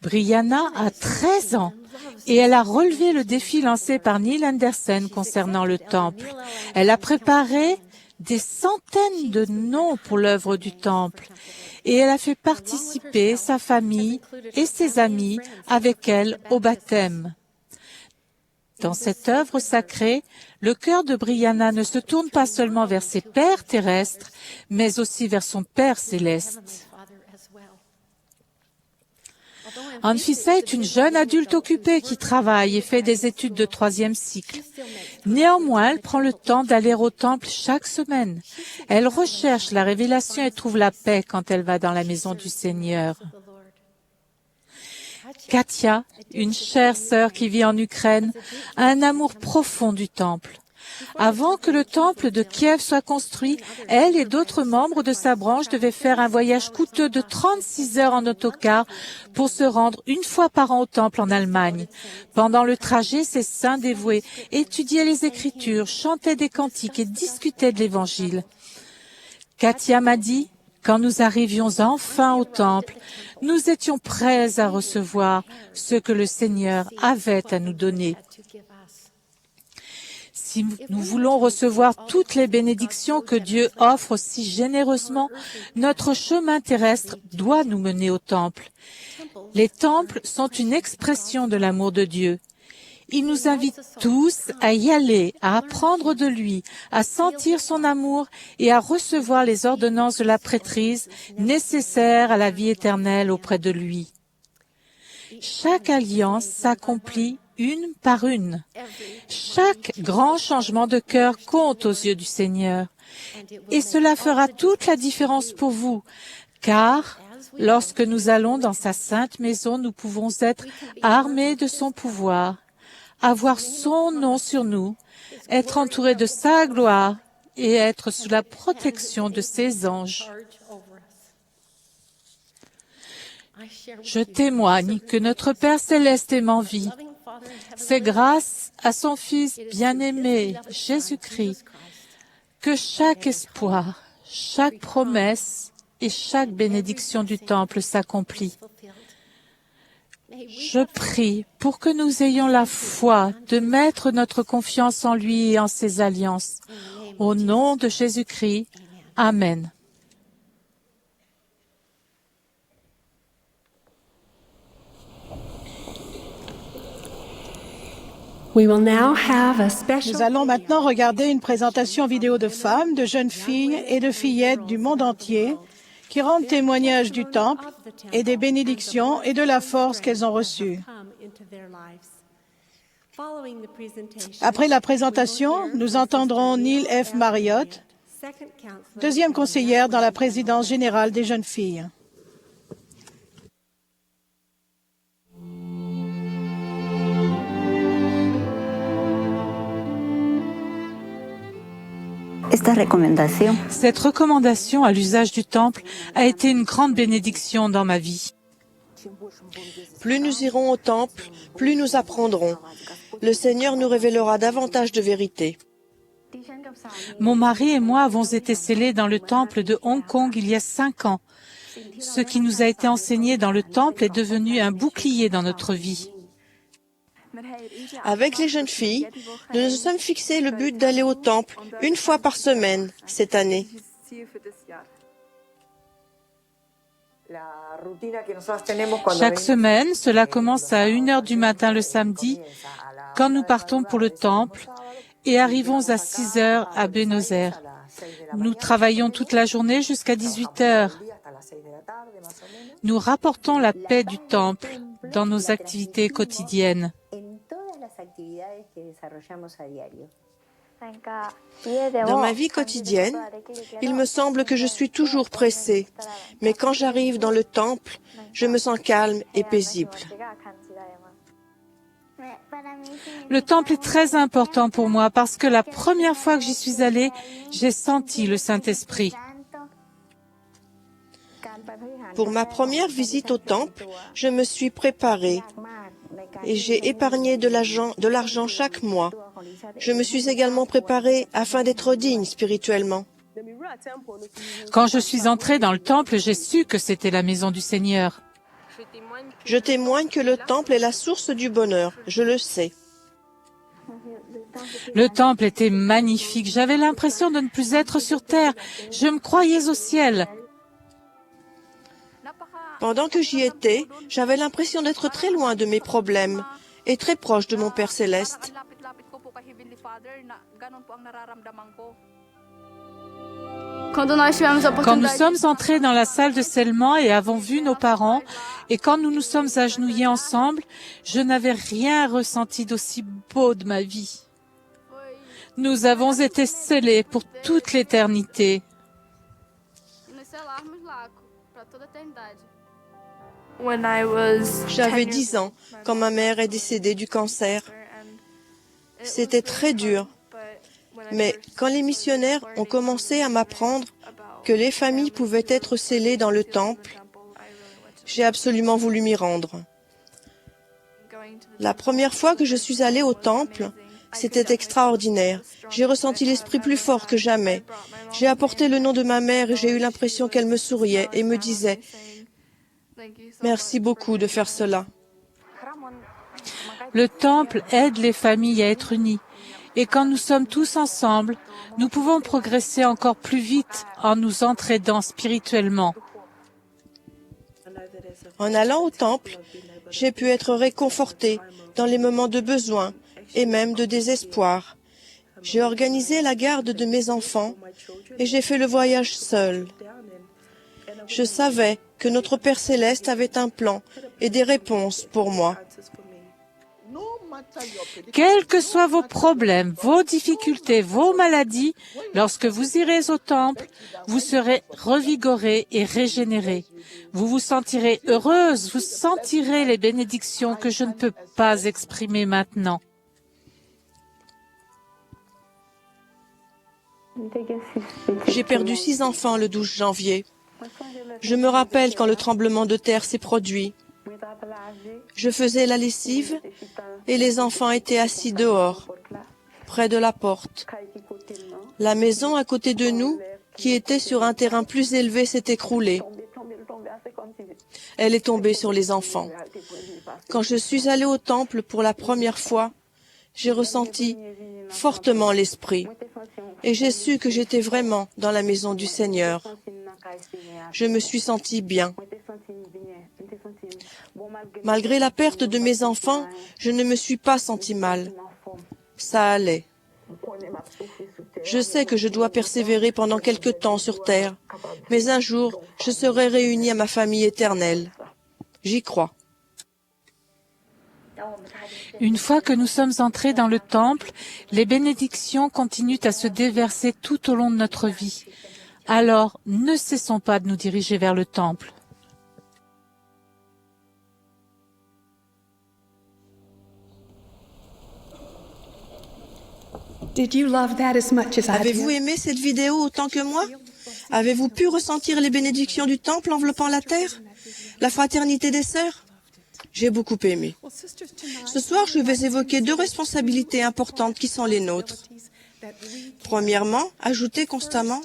Brianna a 13 ans et elle a relevé le défi lancé par Neil Anderson concernant le temple. Elle a préparé des centaines de noms pour l'œuvre du temple et elle a fait participer sa famille et ses amis avec elle au baptême. Dans cette œuvre sacrée, le cœur de Brianna ne se tourne pas seulement vers ses pères terrestres, mais aussi vers son Père céleste. Anfisa est une jeune adulte occupée qui travaille et fait des études de 3e cycle. Néanmoins, elle prend le temps d'aller au temple chaque semaine. Elle recherche la révélation et trouve la paix quand elle va dans la maison du Seigneur. Katia, une chère sœur qui vit en Ukraine, a un amour profond du temple. Avant que le temple de Kiev soit construit, elle et d'autres membres de sa branche devaient faire un voyage coûteux de 36 heures en autocar pour se rendre une fois par an au temple en Allemagne. Pendant le trajet, ces saints dévoués étudiaient les Écritures, chantaient des cantiques et discutaient de l'Évangile. Katia m'a dit, quand nous arrivions enfin au temple, nous étions prêts à recevoir ce que le Seigneur avait à nous donner. Si nous voulons recevoir toutes les bénédictions que Dieu offre si généreusement, notre chemin terrestre doit nous mener au temple. Les temples sont une expression de l'amour de Dieu. Il nous invite tous à y aller, à apprendre de lui, à sentir son amour et à recevoir les ordonnances de la prêtrise nécessaires à la vie éternelle auprès de lui. Chaque alliance s'accomplit une par une. Chaque grand changement de cœur compte aux yeux du Seigneur. Et cela fera toute la différence pour vous, car lorsque nous allons dans sa sainte maison, nous pouvons être armés de son pouvoir, avoir son nom sur nous, être entourés de sa gloire et être sous la protection de ses anges. Je témoigne que notre Père céleste est m'envie. C'est grâce à son Fils bien-aimé, Jésus-Christ, que chaque espoir, chaque promesse et chaque bénédiction du temple s'accomplit. Je prie pour que nous ayons la foi de mettre notre confiance en lui et en ses alliances. Au nom de Jésus-Christ, Amen. Nous allons maintenant regarder une présentation vidéo de femmes, de jeunes filles et de fillettes du monde entier qui rendent témoignage du temple et des bénédictions et de la force qu'elles ont reçues. Après la présentation, nous entendrons Neil F. Marriott, deuxième conseillère dans la présidence générale des jeunes filles. Cette recommandation à l'usage du temple a été une grande bénédiction dans ma vie. Plus nous irons au temple, plus nous apprendrons. Le Seigneur nous révélera davantage de vérité. Mon mari et moi avons été scellés dans le temple de Hong Kong il y a 5 ans. Ce qui nous a été enseigné dans le temple est devenu un bouclier dans notre vie. Avec les jeunes filles, nous nous sommes fixés le but d'aller au temple une fois par semaine cette année. Chaque semaine, cela commence à 1h du matin le samedi, quand nous partons pour le temple et arrivons à 6h à Buenos Aires. Nous travaillons toute la journée jusqu'à 18h. Nous rapportons la paix du temple dans nos activités quotidiennes. Dans ma vie quotidienne, il me semble que je suis toujours pressée, mais quand j'arrive dans le temple, je me sens calme et paisible. Le temple est très important pour moi parce que la première fois que j'y suis allée, j'ai senti le Saint-Esprit. Pour ma première visite au temple, je me suis préparée et j'ai épargné de l'argent chaque mois. Je me suis également préparée afin d'être digne spirituellement. Quand je suis entrée dans le temple, j'ai su que c'était la maison du Seigneur. Je témoigne que le temple est la source du bonheur, je le sais. Le temple était magnifique. J'avais l'impression de ne plus être sur terre. Je me croyais au ciel. Pendant que j'y étais, j'avais l'impression d'être très loin de mes problèmes et très proche de mon Père céleste. Quand nous sommes entrés dans la salle de scellement et avons vu nos parents, et quand nous nous sommes agenouillés ensemble, je n'avais rien ressenti d'aussi beau de ma vie. Nous avons été scellés pour toute l'éternité. J'avais 10 ans quand ma mère est décédée du cancer. C'était très dur. Mais quand les missionnaires ont commencé à m'apprendre que les familles pouvaient être scellées dans le temple, j'ai absolument voulu m'y rendre. La première fois que je suis allée au temple, c'était extraordinaire. J'ai ressenti l'Esprit plus fort que jamais. J'ai apporté le nom de ma mère et j'ai eu l'impression qu'elle me souriait et me disait « Merci beaucoup de faire cela ». Le temple aide les familles à être unies. Et quand nous sommes tous ensemble, nous pouvons progresser encore plus vite en nous entraidant spirituellement. En allant au temple, j'ai pu être réconfortée dans les moments de besoin et même de désespoir. J'ai organisé la garde de mes enfants et j'ai fait le voyage seul. Je savais que notre Père céleste avait un plan et des réponses pour moi. Quels que soient vos problèmes, vos difficultés, vos maladies, lorsque vous irez au temple, vous serez revigorés et régénérés. Vous vous sentirez heureuse, vous sentirez les bénédictions que je ne peux pas exprimer maintenant. J'ai perdu 6 enfants le 12 janvier. Je me rappelle quand le tremblement de terre s'est produit. Je faisais la lessive et les enfants étaient assis dehors, près de la porte. La maison à côté de nous, qui était sur un terrain plus élevé, s'est écroulée. Elle est tombée sur les enfants. Quand je suis allée au temple pour la première fois, j'ai ressenti fortement l'Esprit et j'ai su que j'étais vraiment dans la maison du Seigneur. Je me suis sentie bien. Malgré la perte de mes enfants, je ne me suis pas sentie mal. Ça allait. Je sais que je dois persévérer pendant quelque temps sur terre, mais un jour, je serai réunie à ma famille éternelle. J'y crois. Une fois que nous sommes entrés dans le temple, les bénédictions continuent à se déverser tout au long de notre vie. Alors, ne cessons pas de nous diriger vers le temple. Avez-vous aimé cette vidéo autant que moi? Avez-vous pu ressentir les bénédictions du temple enveloppant la terre? La fraternité des sœurs? J'ai beaucoup aimé. Ce soir, je vais évoquer 2 responsabilités importantes qui sont les nôtres. Premièrement, ajouter constamment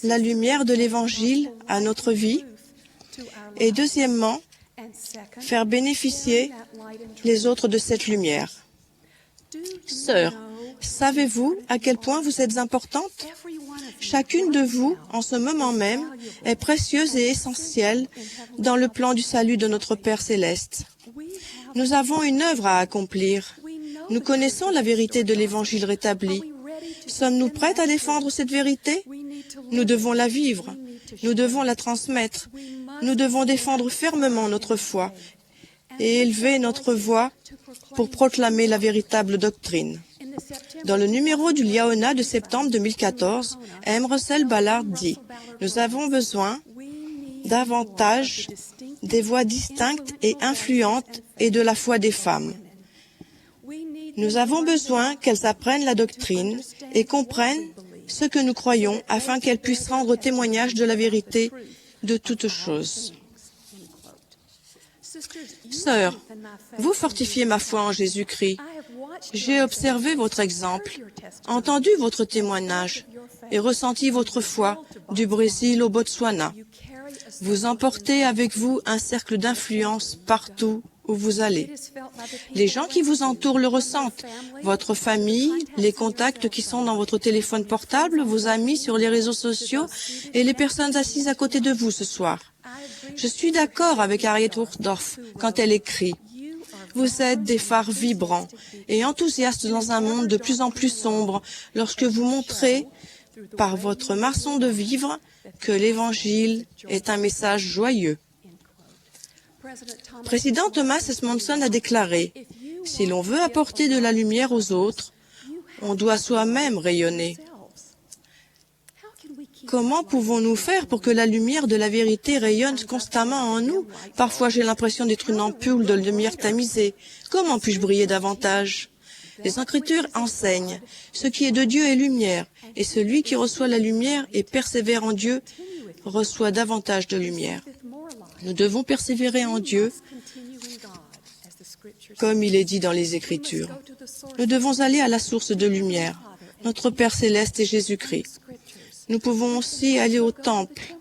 la lumière de l'Évangile à notre vie. Et deuxièmement, faire bénéficier les autres de cette lumière. Sœurs, savez-vous à quel point vous êtes importantes? Chacune de vous, en ce moment même, est précieuse et essentielle dans le plan du salut de notre Père céleste. Nous avons une œuvre à accomplir. Nous connaissons la vérité de l'Évangile rétabli. Sommes-nous prêtes à défendre cette vérité? Nous devons la vivre. Nous devons la transmettre. Nous devons défendre fermement notre foi et élever notre voix pour proclamer la véritable doctrine. Dans le numéro du Liaona de septembre 2014, M. Russell Ballard dit « Nous avons besoin davantage des voix distinctes et influentes et de la foi des femmes. Nous avons besoin qu'elles apprennent la doctrine et comprennent ce que nous croyons afin qu'elles puissent rendre témoignage de la vérité de toutes choses. Sœurs, vous fortifiez ma foi en Jésus-Christ. J'ai observé votre exemple, entendu votre témoignage et ressenti votre foi du Brésil au Botswana. Vous emportez avec vous un cercle d'influence partout où vous allez. Les gens qui vous entourent le ressentent. Votre famille, les contacts qui sont dans votre téléphone portable, vos amis sur les réseaux sociaux et les personnes assises à côté de vous ce soir. Je suis d'accord avec Harriet Woodruff quand elle écrit « Vous êtes des phares vibrants et enthousiastes dans un monde de plus en plus sombre lorsque vous montrez, par votre façon de vivre, que l'Évangile est un message joyeux. » Président Thomas S. Monson a déclaré « Si l'on veut apporter de la lumière aux autres, on doit soi-même rayonner. » Comment pouvons-nous faire pour que la lumière de la vérité rayonne constamment en nous? Parfois, j'ai l'impression d'être une ampoule de lumière tamisée. Comment puis-je briller davantage? Les Écritures enseignent « Ce qui est de Dieu est lumière, et celui qui reçoit la lumière et persévère en Dieu reçoit davantage de lumière. » Nous devons persévérer en Dieu, comme il est dit dans les Écritures. Nous devons aller à la source de lumière. Notre Père céleste est Jésus-Christ. Nous pouvons aussi aller au temple,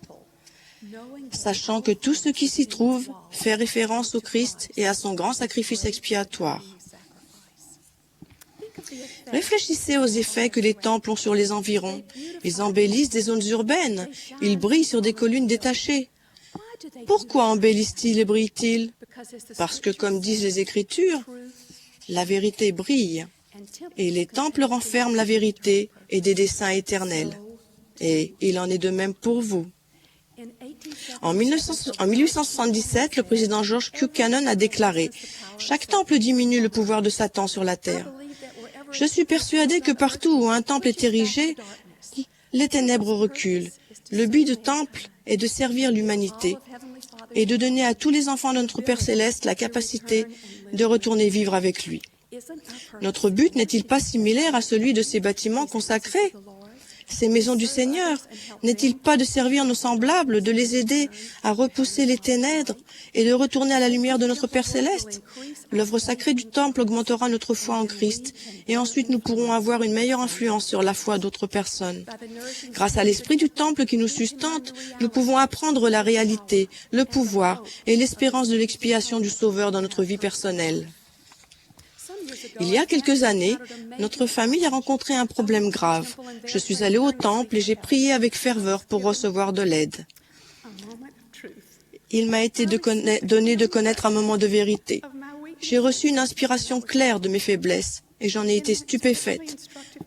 sachant que tout ce qui s'y trouve fait référence au Christ et à son grand sacrifice expiatoire. Réfléchissez aux effets que les temples ont sur les environs. Ils embellissent des zones urbaines. Ils brillent sur des collines détachées. Pourquoi embellissent-ils et brillent-ils? Parce que, comme disent les Écritures, la vérité brille, et les temples renferment la vérité et des desseins éternels. Et il en est de même pour vous. En 1877, le président George Buchanan a déclaré « Chaque temple diminue le pouvoir de Satan sur la terre. Je suis persuadé que partout où un temple est érigé, les ténèbres reculent. Le but du temple est de servir l'humanité et de donner à tous les enfants de notre Père céleste la capacité de retourner vivre avec lui. Notre but n'est-il pas similaire à celui de ces bâtiments consacrés? Ces maisons du Seigneur, n'est-il pas de servir nos semblables, de les aider à repousser les ténèbres et de retourner à la lumière de notre Père céleste? L'œuvre sacrée du temple augmentera notre foi en Christ et ensuite nous pourrons avoir une meilleure influence sur la foi d'autres personnes. Grâce à l'esprit du temple qui nous sustente, nous pouvons apprendre la réalité, le pouvoir et l'espérance de l'expiation du Sauveur dans notre vie personnelle. Il y a quelques années, notre famille a rencontré un problème grave. Je suis allée au temple et j'ai prié avec ferveur pour recevoir de l'aide. Il m'a été donné de connaître un moment de vérité. J'ai reçu une inspiration claire de mes faiblesses et j'en ai été stupéfaite.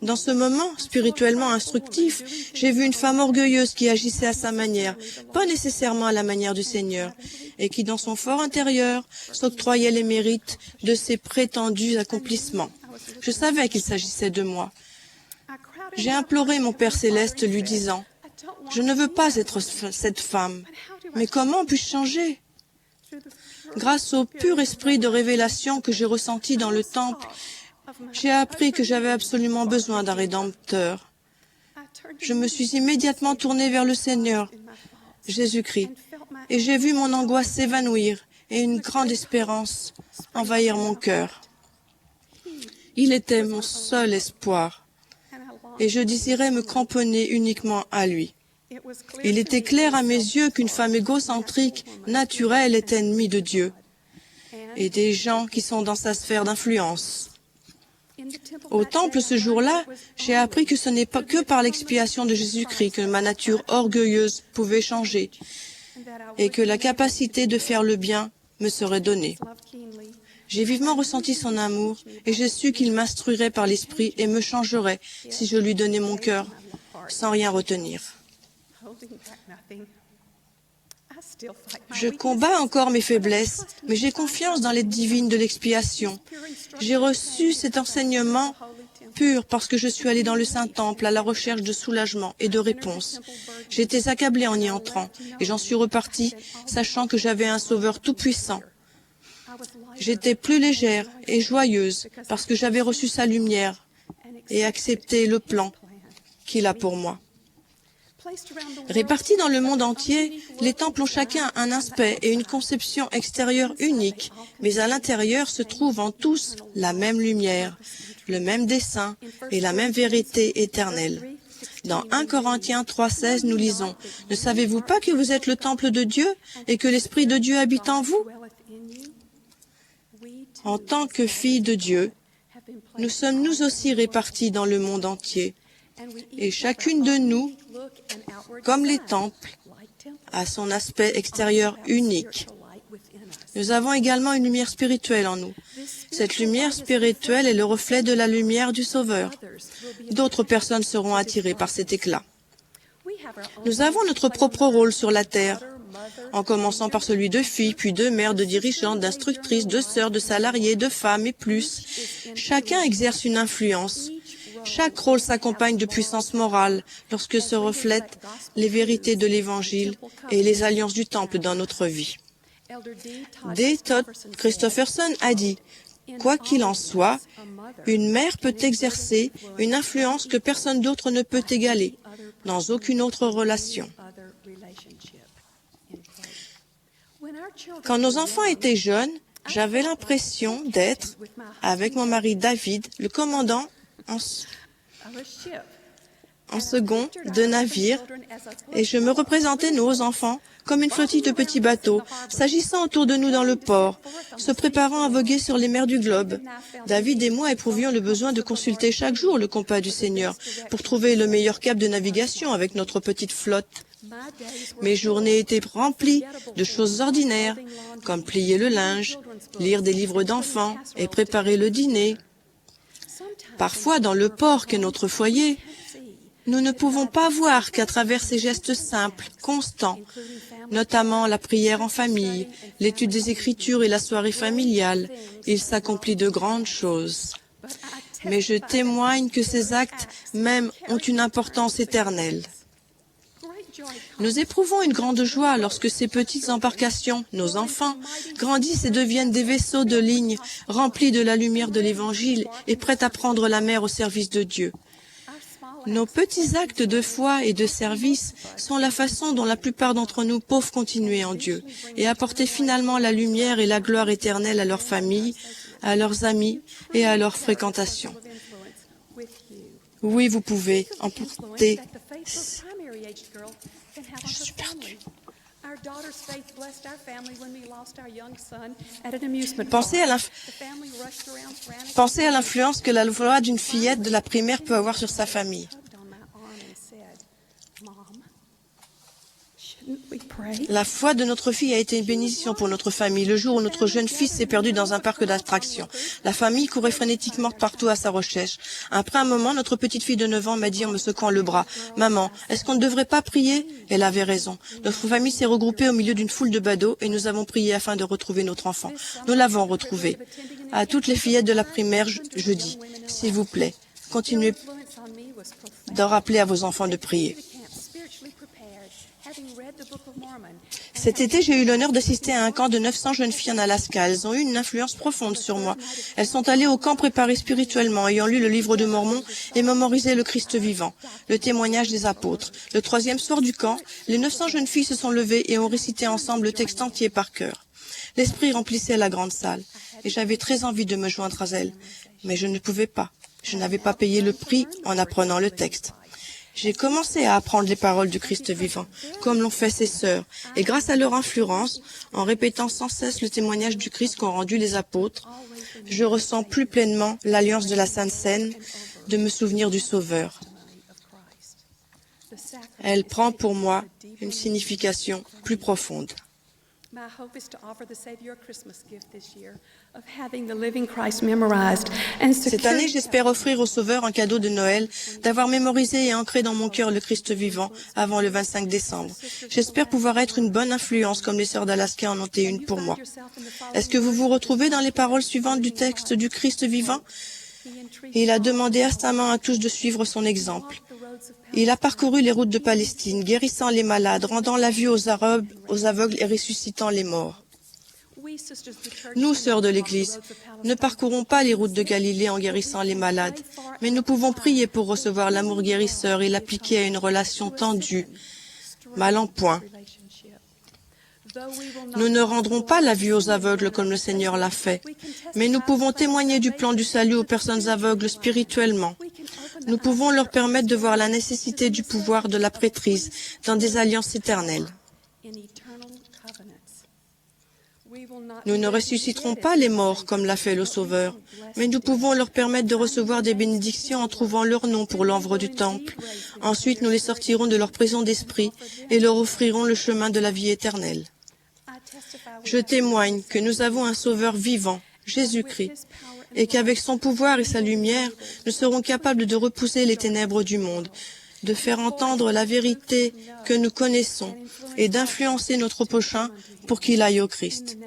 Dans ce moment spirituellement instructif, j'ai vu une femme orgueilleuse qui agissait à sa manière, pas nécessairement à la manière du Seigneur, et qui, dans son fort intérieur, s'octroyait les mérites de ses prétendus accomplissements. Je savais qu'il s'agissait de moi. J'ai imploré mon Père céleste, lui disant « Je ne veux pas être cette femme, mais comment puis-je changer ?» Grâce au pur esprit de révélation que j'ai ressenti dans le temple, j'ai appris que j'avais absolument besoin d'un Rédempteur. Je me suis immédiatement tournée vers le Seigneur, Jésus-Christ, et j'ai vu mon angoisse s'évanouir et une grande espérance envahir mon cœur. Il était mon seul espoir, et je désirais me cramponner uniquement à lui. Il était clair à mes yeux qu'une femme égocentrique, naturelle, est ennemie de Dieu et des gens qui sont dans sa sphère d'influence. Au temple ce jour-là, j'ai appris que ce n'est pas que par l'expiation de Jésus-Christ que ma nature orgueilleuse pouvait changer et que la capacité de faire le bien me serait donnée. J'ai vivement ressenti son amour et j'ai su qu'il m'instruirait par l'Esprit et me changerait si je lui donnais mon cœur sans rien retenir. Je combats encore mes faiblesses, mais j'ai confiance dans l'aide divine de l'expiation. J'ai reçu cet enseignement pur parce que je suis allée dans le Saint-Temple à la recherche de soulagement et de réponse. J'étais accablée en y entrant et j'en suis repartie, sachant que j'avais un Sauveur tout-puissant. J'étais plus légère et joyeuse parce que j'avais reçu sa lumière et accepté le plan qu'il a pour moi. Répartis dans le monde entier, les temples ont chacun un aspect et une conception extérieure unique, mais à l'intérieur se trouve en tous la même lumière, le même dessein et la même vérité éternelle. Dans 1 Corinthiens 3,16, nous lisons « Ne savez-vous pas que vous êtes le temple de Dieu et que l'Esprit de Dieu habite en vous ?» En tant que filles de Dieu, nous sommes nous aussi répartis dans le monde entier, et chacune de nous, comme les temples, a son aspect extérieur unique. Nous avons également une lumière spirituelle en nous. Cette lumière spirituelle est le reflet de la lumière du Sauveur. D'autres personnes seront attirées par cet éclat. Nous avons notre propre rôle sur la terre, en commençant par celui de fille, puis de mère, de dirigeante, d'instructrice, de sœur, de salarié, de femme et plus. Chacun exerce une influence. Chaque rôle s'accompagne de puissance morale lorsque se reflètent les vérités de l'Évangile et les alliances du Temple dans notre vie. D. Todd Christopherson a dit « Quoi qu'il en soit, une mère peut exercer une influence que personne d'autre ne peut égaler dans aucune autre relation. » Quand nos enfants étaient jeunes, j'avais l'impression d'être, avec mon mari David, le commandant en second de navire, et je me représentais nos enfants comme une flottille de petits bateaux, s'agissant autour de nous dans le port, se préparant à voguer sur les mers du globe. David et moi éprouvions le besoin de consulter chaque jour le compas du Seigneur pour trouver le meilleur cap de navigation avec notre petite flotte. Mes journées étaient remplies de choses ordinaires, comme plier le linge, lire des livres d'enfants et préparer le dîner. Parfois, dans le port qu'est notre foyer, nous ne pouvons pas voir qu'à travers ces gestes simples, constants, notamment la prière en famille, l'étude des Écritures et la soirée familiale, il s'accomplit de grandes choses. Mais je témoigne que ces actes même ont une importance éternelle. Nous éprouvons une grande joie lorsque ces petites embarcations, nos enfants, grandissent et deviennent des vaisseaux de ligne remplis de la lumière de l'Évangile et prêts à prendre la mer au service de Dieu. Nos petits actes de foi et de service sont la façon dont la plupart d'entre nous peuvent continuer en Dieu et apporter finalement la lumière et la gloire éternelle à leur famille, à leurs amis et à leur fréquentation. Oui, vous pouvez emporter... Je suis perdue. Pensez à l'influence que la voix d'une fillette de la primaire peut avoir sur sa famille. La foi de notre fille a été une bénédiction pour notre famille. Le jour où notre jeune fils s'est perdu dans un parc d'attractions, la famille courait frénétiquement partout à sa recherche. Après un moment, notre petite fille de 9 ans m'a dit en me secouant le bras, « Maman, est-ce qu'on ne devrait pas prier ?» Elle avait raison. Notre famille s'est regroupée au milieu d'une foule de badauds et nous avons prié afin de retrouver notre enfant. Nous l'avons retrouvé. À toutes les fillettes de la primaire, je dis, « S'il vous plaît, continuez de rappeler à vos enfants de prier. » Cet été, j'ai eu l'honneur d'assister à un camp de 900 jeunes filles en Alaska. Elles ont eu une influence profonde sur moi. Elles sont allées au camp préparées spirituellement, ayant lu le livre de Mormon et mémorisé le Christ vivant, le témoignage des apôtres. Le 3e soir du camp, les 900 jeunes filles se sont levées et ont récité ensemble le texte entier par cœur. L'esprit remplissait la grande salle et j'avais très envie de me joindre à elles. Mais je ne pouvais pas. Je n'avais pas payé le prix en apprenant le texte. J'ai commencé à apprendre les paroles du Christ vivant, comme l'ont fait ses sœurs, et grâce à leur influence, en répétant sans cesse le témoignage du Christ qu'ont rendu les apôtres, je ressens plus pleinement l'alliance de la Sainte Seine, de me souvenir du Sauveur. Elle prend pour moi une signification plus profonde. Cette année, j'espère offrir au Sauveur un cadeau de Noël, d'avoir mémorisé et ancré dans mon cœur le Christ vivant avant le 25 décembre. J'espère pouvoir être une bonne influence comme les sœurs d'Alaska en ont été une pour moi. Est-ce que vous vous retrouvez dans les paroles suivantes du texte du Christ vivant? Il a demandé instamment à tous de suivre son exemple. Il a parcouru les routes de Palestine, guérissant les malades, rendant la vue aux aveugles et ressuscitant les morts. Nous, sœurs de l'Église, ne parcourons pas les routes de Galilée en guérissant les malades, mais nous pouvons prier pour recevoir l'amour guérisseur et l'appliquer à une relation tendue, mal en point. Nous ne rendrons pas la vue aux aveugles comme le Seigneur l'a fait, mais nous pouvons témoigner du plan du salut aux personnes aveugles spirituellement. Nous pouvons leur permettre de voir la nécessité du pouvoir de la prêtrise dans des alliances éternelles. Nous ne ressusciterons pas les morts comme l'a fait le Sauveur, mais nous pouvons leur permettre de recevoir des bénédictions en trouvant leur nom pour l'œuvre du Temple. Ensuite, nous les sortirons de leur prison d'esprit et leur offrirons le chemin de la vie éternelle. Je témoigne que nous avons un Sauveur vivant, Jésus-Christ, et qu'avec son pouvoir et sa lumière, nous serons capables de repousser les ténèbres du monde, de faire entendre la vérité que nous connaissons et d'influencer notre prochain pour qu'il aille au Christ.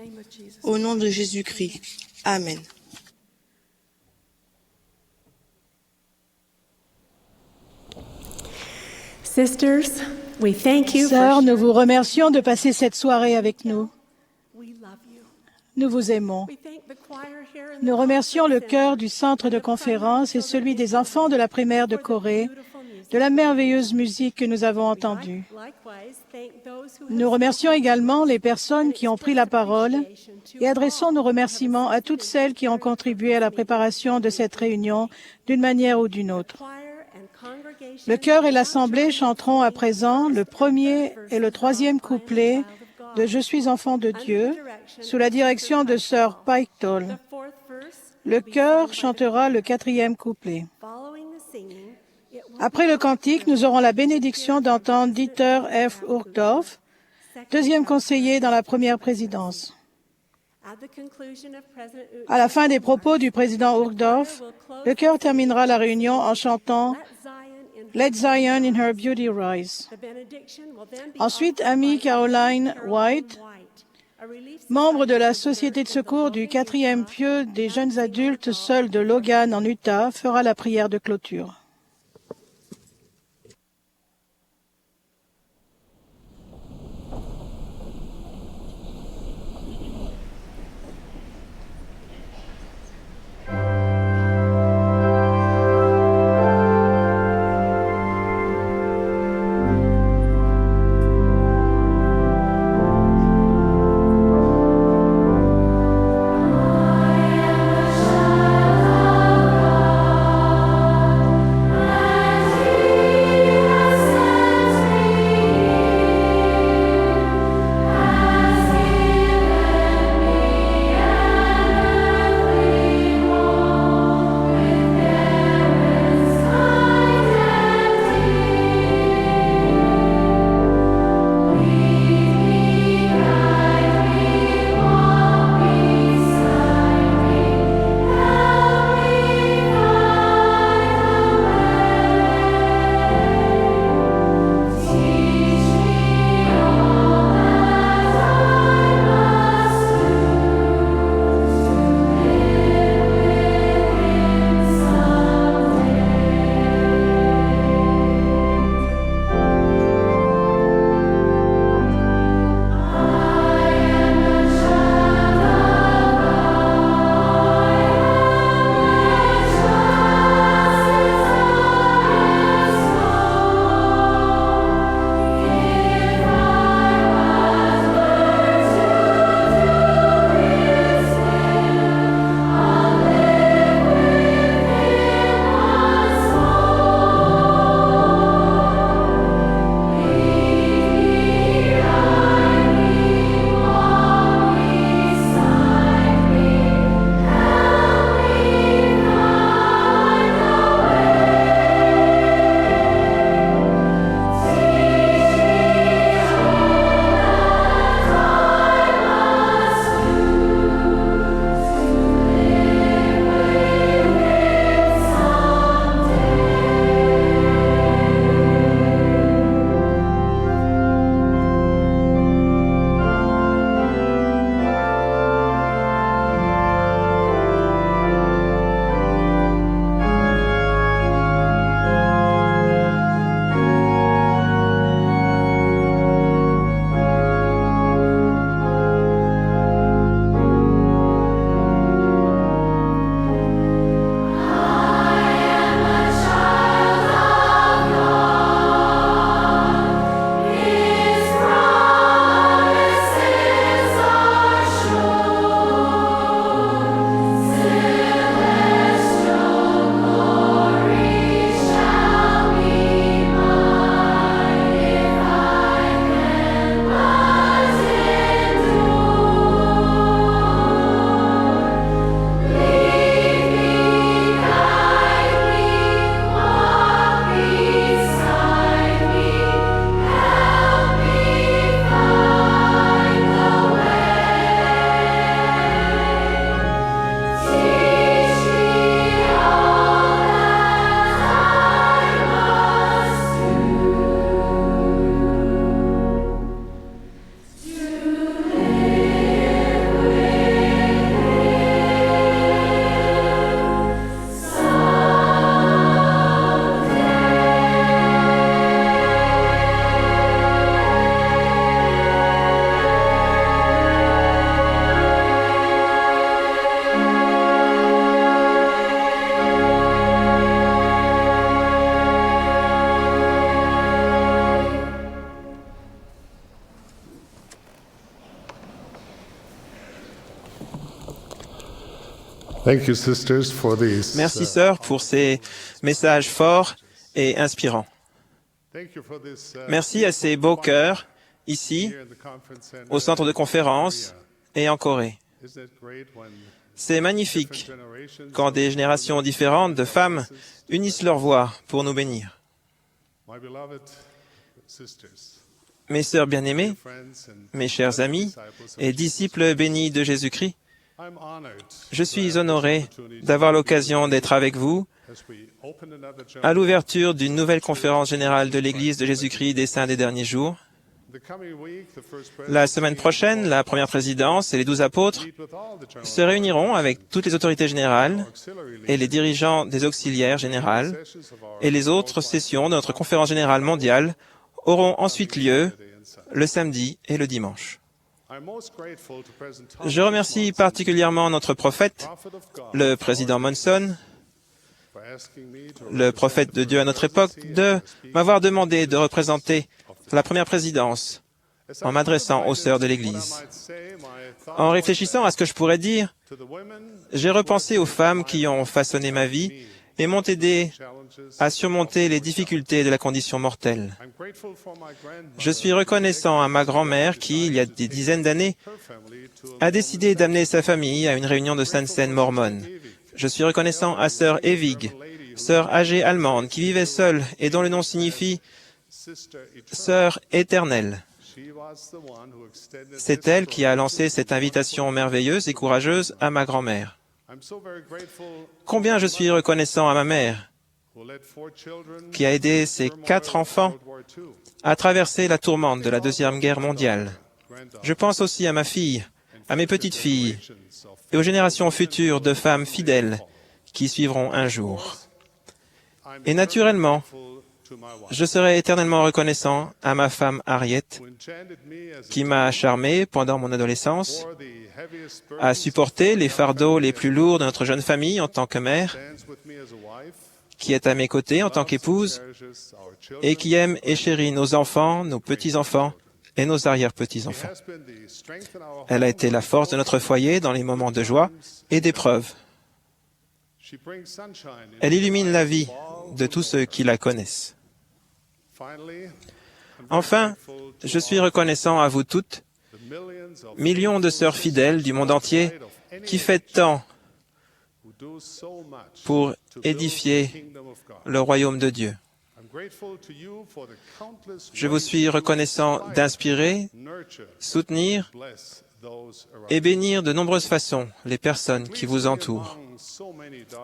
Au nom de Jésus-Christ. Amen. Sisters, we thank you Sœurs, for nous vous remercions de passer cette soirée avec nous. we love you. Nous vous aimons. We thank the choir here in Nous the remercions le conference chœur center du centre de conférence et celui des enfants de la primaire de Corée de la merveilleuse musique que nous avons entendue. Likewise, thank those who Nous remercions également les personnes qui ont pris la parole et adressons nos remerciements à toutes celles qui ont contribué à la préparation de cette réunion d'une manière ou d'une autre. choir and congregation Le chœur et l'assemblée chanteront à présent le premier et le troisième couplet de Je suis enfant de Dieu sous la direction de sœur Pike Toll. fourth verse. Le chœur chantera le quatrième couplet. Following the singing, it will Après le cantique, nous aurons la bénédiction d'entendre Dieter F. Uchtdorf, deuxième conseiller dans la première présidence. at the conclusion of President À la fin des propos du président Uchtdorf, le chœur terminera la réunion en chantant Let Zion in Let Zion in her beauty rise. the benediction will then be Ensuite, offered Amy by Caroline Caroline White, a relief membre de la society Société de member secours of the du Logan 4e Utah, pieu des jeunes adultes seuls de Logan en Utah, fera la prière de clôture. Merci, sœurs, pour ces messages forts et inspirants. Merci à ces beaux cœurs, ici, au centre de conférence et en Corée. C'est magnifique quand des générations différentes de femmes unissent leurs voix pour nous bénir. Mes sœurs bien-aimées, mes chers amis et disciples bénis de Jésus-Christ, je suis honoré d'avoir l'occasion d'être avec vous à l'ouverture d'une nouvelle conférence générale de l'Église de Jésus-Christ des Saints des Derniers Jours. La semaine prochaine, la première présidence et les 12 apôtres se réuniront avec toutes les autorités générales et les dirigeants des auxiliaires générales, et les autres sessions de notre conférence générale mondiale auront ensuite lieu le samedi et le dimanche. Je remercie particulièrement notre prophète, le président Monson, le prophète de Dieu à notre époque, de m'avoir demandé de représenter la première présidence en m'adressant aux sœurs de l'Église. En réfléchissant à ce que je pourrais dire, j'ai repensé aux femmes qui ont façonné ma vie et m'ont aidé à surmonter les difficultés de la condition mortelle. Je suis reconnaissant à ma grand-mère qui, il y a des dizaines d'années, a décidé d'amener sa famille à une réunion de Sainte Seine mormone. Je suis reconnaissant à sœur Evig, sœur âgée allemande qui vivait seule et dont le nom signifie « sœur éternelle ». C'est elle qui a lancé cette invitation merveilleuse et courageuse à ma grand-mère. Combien je suis reconnaissant à ma mère, qui a aidé ses 4 enfants à traverser la tourmente de la Deuxième Guerre mondiale. Je pense aussi à ma fille, à mes petites filles, et aux générations futures de femmes fidèles qui suivront un jour. Et naturellement, je serai éternellement reconnaissant à ma femme Harriet, qui m'a charmé pendant mon adolescence, a supporté les fardeaux les plus lourds de notre jeune famille en tant que mère, qui est à mes côtés en tant qu'épouse, et qui aime et chérit nos enfants, nos petits-enfants et nos arrière-petits-enfants. Elle a été la force de notre foyer dans les moments de joie et d'épreuve. Elle illumine la vie de tous ceux qui la connaissent. Enfin, je suis reconnaissant à vous toutes, millions de sœurs fidèles du monde entier qui faites tant pour édifier le royaume de Dieu. Je vous suis reconnaissant d'inspirer, soutenir et bénir de nombreuses façons les personnes qui vous entourent.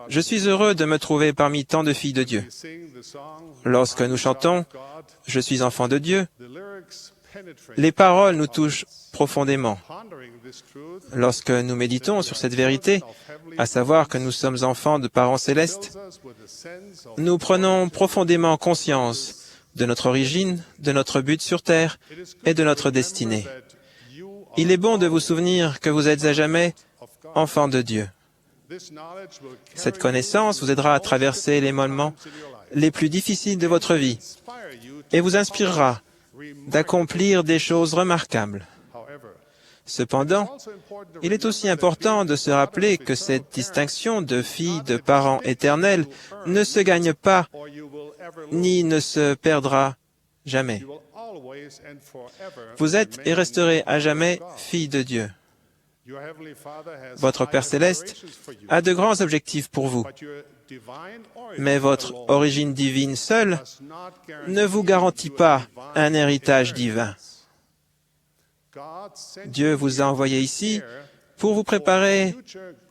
Je suis heureux de me trouver parmi tant de filles de Dieu. Lorsque nous chantons « Je suis enfant de Dieu », les paroles nous touchent profondément. Lorsque nous méditons sur cette vérité, à savoir que nous sommes enfants de parents célestes, nous prenons profondément conscience de notre origine, de notre but sur terre et de notre destinée. Il est bon de vous souvenir que vous êtes à jamais enfants de Dieu. Cette connaissance vous aidera à traverser les moments les plus difficiles de votre vie et vous inspirera d'accomplir des choses remarquables. Cependant, il est aussi important de se rappeler que cette distinction de filles de parents éternels ne se gagne pas ni ne se perdra jamais. Vous êtes et resterez à jamais filles de Dieu. Votre Père céleste a de grands objectifs pour vous, mais votre origine divine seule ne vous garantit pas un héritage divin. Dieu vous a envoyé ici pour vous préparer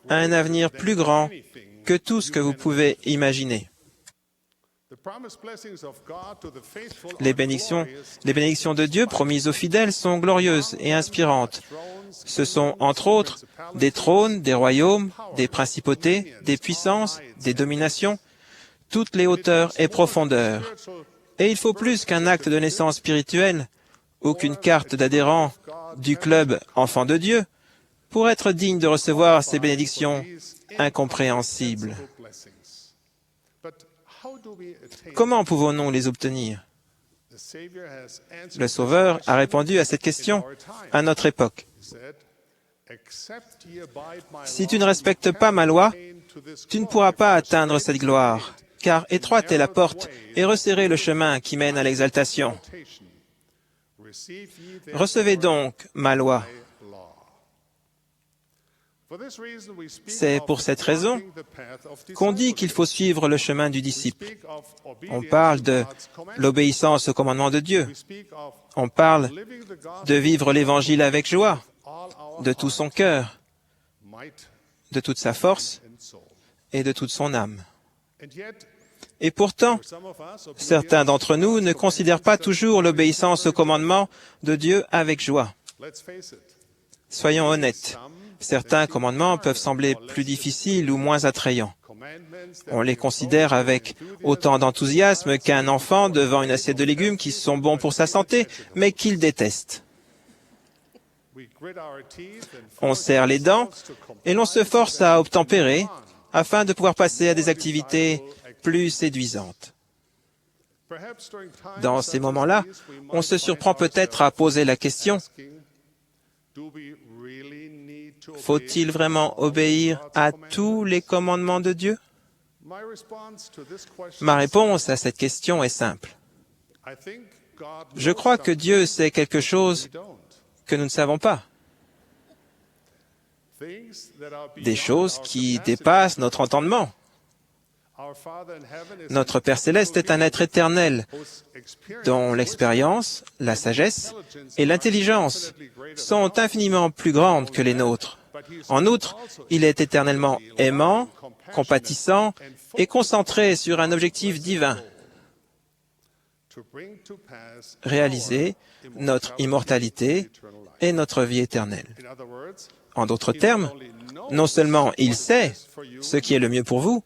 à un avenir plus grand que tout ce que vous pouvez imaginer. Les bénédictions de Dieu promises aux fidèles sont glorieuses et inspirantes. Ce sont, entre autres, des trônes, des royaumes, des principautés, des puissances, des dominations, toutes les hauteurs et profondeurs. Et il faut plus qu'un acte de naissance spirituelle ou qu'une carte d'adhérent du club Enfants de Dieu pour être digne de recevoir ces bénédictions incompréhensibles. Comment pouvons-nous les obtenir? Le Sauveur a répondu à cette question à notre époque. Si tu ne respectes pas ma loi, tu ne pourras pas atteindre cette gloire, car étroite est la porte et resserré le chemin qui mène à l'exaltation. Recevez donc ma loi. C'est pour cette raison qu'on dit qu'il faut suivre le chemin du disciple. On parle de l'obéissance au commandement de Dieu. On parle de vivre l'Évangile avec joie, de tout son cœur, de toute sa force et de toute son âme. Et pourtant, certains d'entre nous ne considèrent pas toujours l'obéissance au commandement de Dieu avec joie. Soyons honnêtes. Certains commandements peuvent sembler plus difficiles ou moins attrayants. On les considère avec autant d'enthousiasme qu'un enfant devant une assiette de légumes qui sont bons pour sa santé, mais qu'il déteste. On serre les dents et l'on se force à obtempérer afin de pouvoir passer à des activités plus séduisantes. Dans ces moments-là, on se surprend peut-être à poser la question: faut-il vraiment obéir à tous les commandements de Dieu? Ma réponse à cette question est simple. Je crois que Dieu sait quelque chose que nous ne savons pas. Des choses qui dépassent notre entendement. Notre Père Céleste est un être éternel dont l'expérience, la sagesse et l'intelligence sont infiniment plus grandes que les nôtres. En outre, il est éternellement aimant, compatissant et concentré sur un objectif divin: réaliser notre immortalité et notre vie éternelle. En d'autres termes, non seulement il sait ce qui est le mieux pour vous,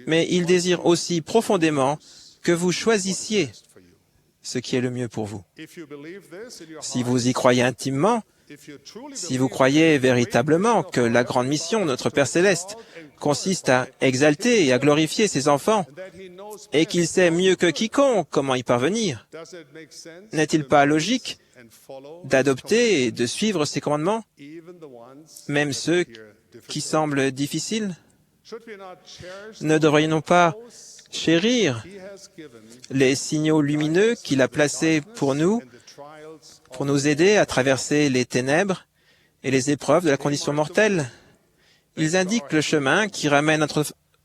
mais il désire aussi profondément que vous choisissiez ce qui est le mieux pour vous. Si vous y croyez intimement, si vous croyez véritablement que la grande mission de notre Père Céleste consiste à exalter et à glorifier ses enfants, et qu'il sait mieux que quiconque comment y parvenir, n'est-il pas logique d'adopter et de suivre ses commandements, même ceux qui semblent difficiles? Ne devrions-nous pas chérir les signaux lumineux qu'il a placés pour nous aider à traverser les ténèbres et les épreuves de la condition mortelle? Ils indiquent le chemin qui ramène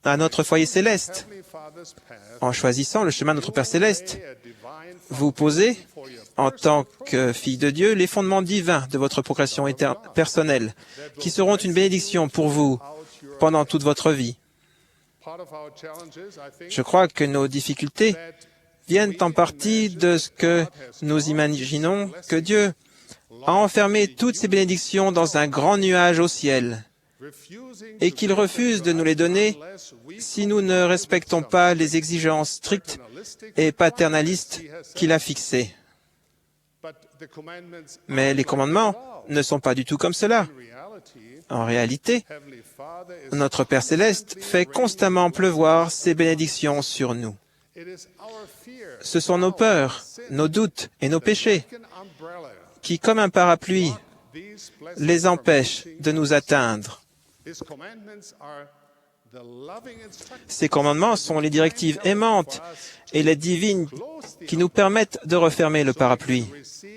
à notre foyer céleste. En choisissant le chemin de notre Père Céleste, vous posez, en tant que fille de Dieu, les fondements divins de votre progression personnelle, qui seront une bénédiction pour vous pendant toute votre vie. Je crois que nos difficultés viennent en partie de ce que nous imaginons que Dieu a enfermé toutes ces bénédictions dans un grand nuage au ciel et qu'il refuse de nous les donner si nous ne respectons pas les exigences strictes et paternalistes qu'il a fixées. Mais les commandements ne sont pas du tout comme cela. En réalité, notre Père Céleste fait constamment pleuvoir ses bénédictions sur nous. Ce sont nos peurs, nos doutes et nos péchés qui, comme un parapluie, les empêchent de nous atteindre. Ces commandements sont les directives aimantes et les divines qui nous permettent de refermer le parapluie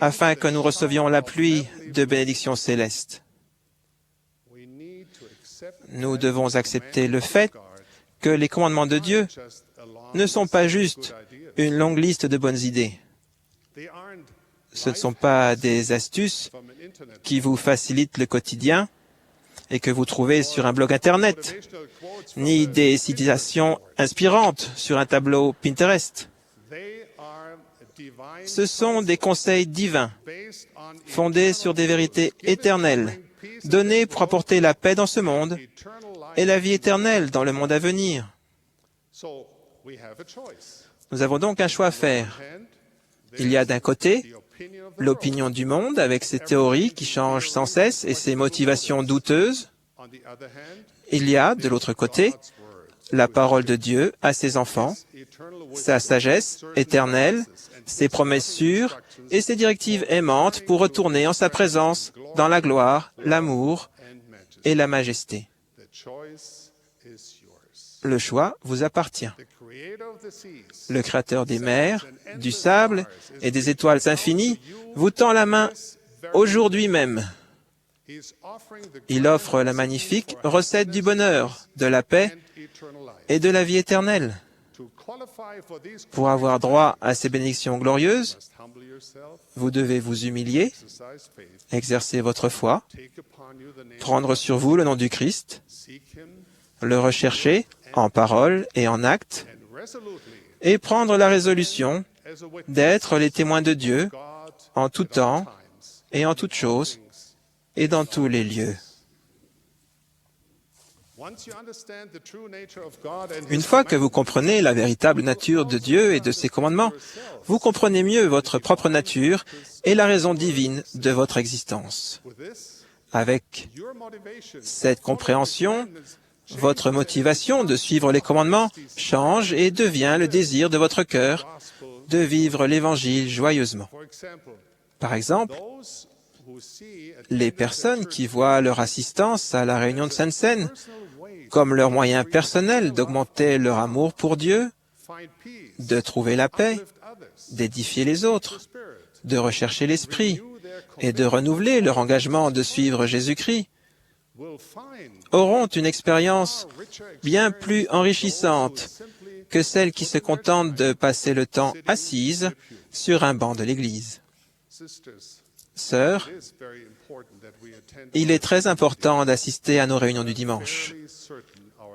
afin que nous recevions la pluie de bénédictions célestes. Nous devons accepter le fait que les commandements de Dieu ne sont pas juste une longue liste de bonnes idées. Ce ne sont pas des astuces qui vous facilitent le quotidien et que vous trouvez sur un blog Internet, ni des citations inspirantes sur un tableau Pinterest. Ce sont des conseils divins, fondés sur des vérités éternelles, donnés pour apporter la paix dans ce monde et la vie éternelle dans le monde à venir. Nous avons donc un choix à faire. Il y a d'un côté l'opinion du monde avec ses théories qui changent sans cesse et ses motivations douteuses. Il y a, de l'autre côté, la parole de Dieu à ses enfants, sa sagesse éternelle, ses promesses sûres et ses directives aimantes pour retourner en sa présence dans la gloire, l'amour et la majesté. Le choix vous appartient. Le Créateur des mers, du sable et des étoiles infinies vous tend la main aujourd'hui même. Il offre la magnifique recette du bonheur, de la paix et de la vie éternelle. Pour avoir droit à ces bénédictions glorieuses, vous devez vous humilier, exercer votre foi, prendre sur vous le nom du Christ, le rechercher en parole et en acte, et prendre la résolution d'être les témoins de Dieu en tout temps et en toutes choses et dans tous les lieux. Une fois que vous comprenez la véritable nature de Dieu et de ses commandements, vous comprenez mieux votre propre nature et la raison divine de votre existence. Avec cette compréhension, votre motivation de suivre les commandements change et devient le désir de votre cœur de vivre l'Évangile joyeusement. Par exemple, les personnes qui voient leur assistance à la réunion de Sainte-Seine comme leur moyen personnel d'augmenter leur amour pour Dieu, de trouver la paix, d'édifier les autres, de rechercher l'Esprit et de renouveler leur engagement de suivre Jésus-Christ, auront une expérience bien plus enrichissante que celles qui se contentent de passer le temps assises sur un banc de l'Église. Sœurs, il est très important d'assister à nos réunions du dimanche.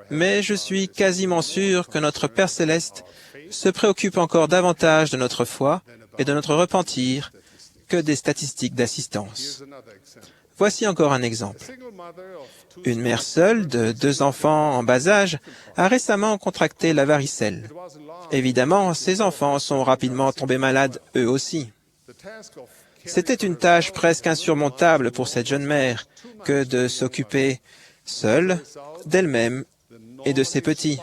Mais je suis quasiment sûr que notre Père céleste se préoccupe encore davantage de notre foi et de notre repentir que des statistiques d'assistance. Voici encore un exemple. Une mère seule de 2 enfants en bas âge a récemment contracté la varicelle. Évidemment, ses enfants sont rapidement tombés malades eux aussi. C'était une tâche presque insurmontable pour cette jeune mère que de s'occuper seule d'elle-même et de ses petits.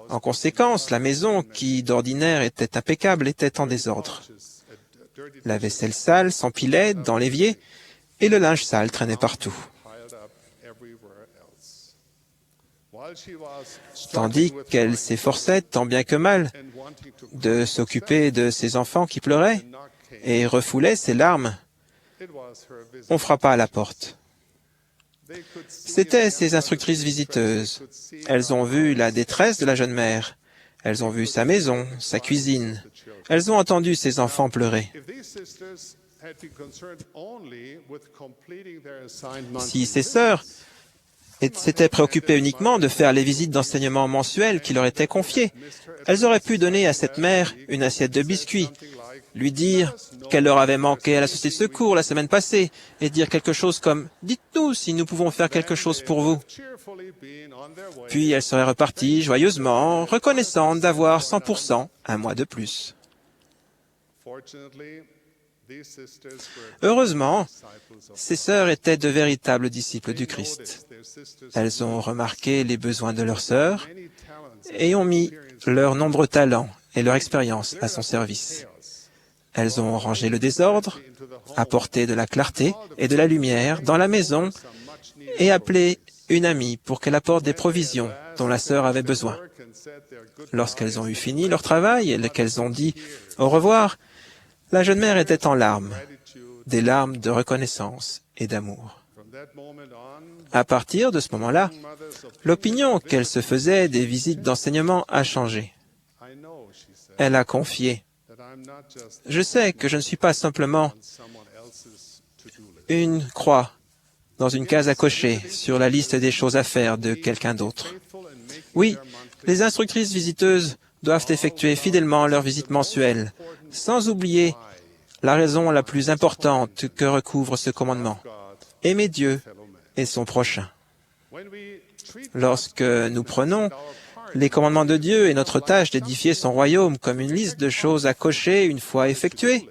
En conséquence, la maison, qui d'ordinaire était impeccable, était en désordre. La vaisselle sale s'empilait dans l'évier et le linge sale traînait partout. Tandis qu'elle s'efforçait tant bien que mal de s'occuper de ses enfants qui pleuraient et refoulait ses larmes, on frappa à la porte. C'étaient ses instructrices visiteuses. Elles ont vu la détresse de la jeune mère. Elles ont vu sa maison, sa cuisine. Elles ont entendu ses enfants pleurer. Si ces sœurs s'étaient préoccupées uniquement de faire les visites d'enseignement mensuelles qui leur étaient confiées, elles auraient pu donner à cette mère une assiette de biscuits, lui dire qu'elle leur avait manqué à la société de secours la semaine passée et dire quelque chose comme « Dites-nous si nous pouvons faire quelque chose pour vous ». Puis elle serait repartie joyeusement, reconnaissante d'avoir 100% un mois de plus. Heureusement, ces sœurs étaient de véritables disciples du Christ. Elles ont remarqué les besoins de leurs sœurs et ont mis leurs nombreux talents et leur expérience à son service. Elles ont rangé le désordre, apporté de la clarté et de la lumière dans la maison et appelé une amie pour qu'elle apporte des provisions dont la sœur avait besoin. Lorsqu'elles ont eu fini leur travail et qu'elles ont dit au revoir, la jeune mère était en larmes, des larmes de reconnaissance et d'amour. À partir de ce moment-là, l'opinion qu'elle se faisait des visites d'enseignement a changé. Elle a confié. Je sais que je ne suis pas simplement une croix dans une case à cocher sur la liste des choses à faire de quelqu'un d'autre. Oui, les instructrices visiteuses doivent effectuer fidèlement leur visite mensuelle, sans oublier la raison la plus importante que recouvre ce commandement. Aimer Dieu et son prochain. Lorsque nous prenons les commandements de Dieu et notre tâche d'édifier son royaume comme une liste de choses à cocher une fois effectuées,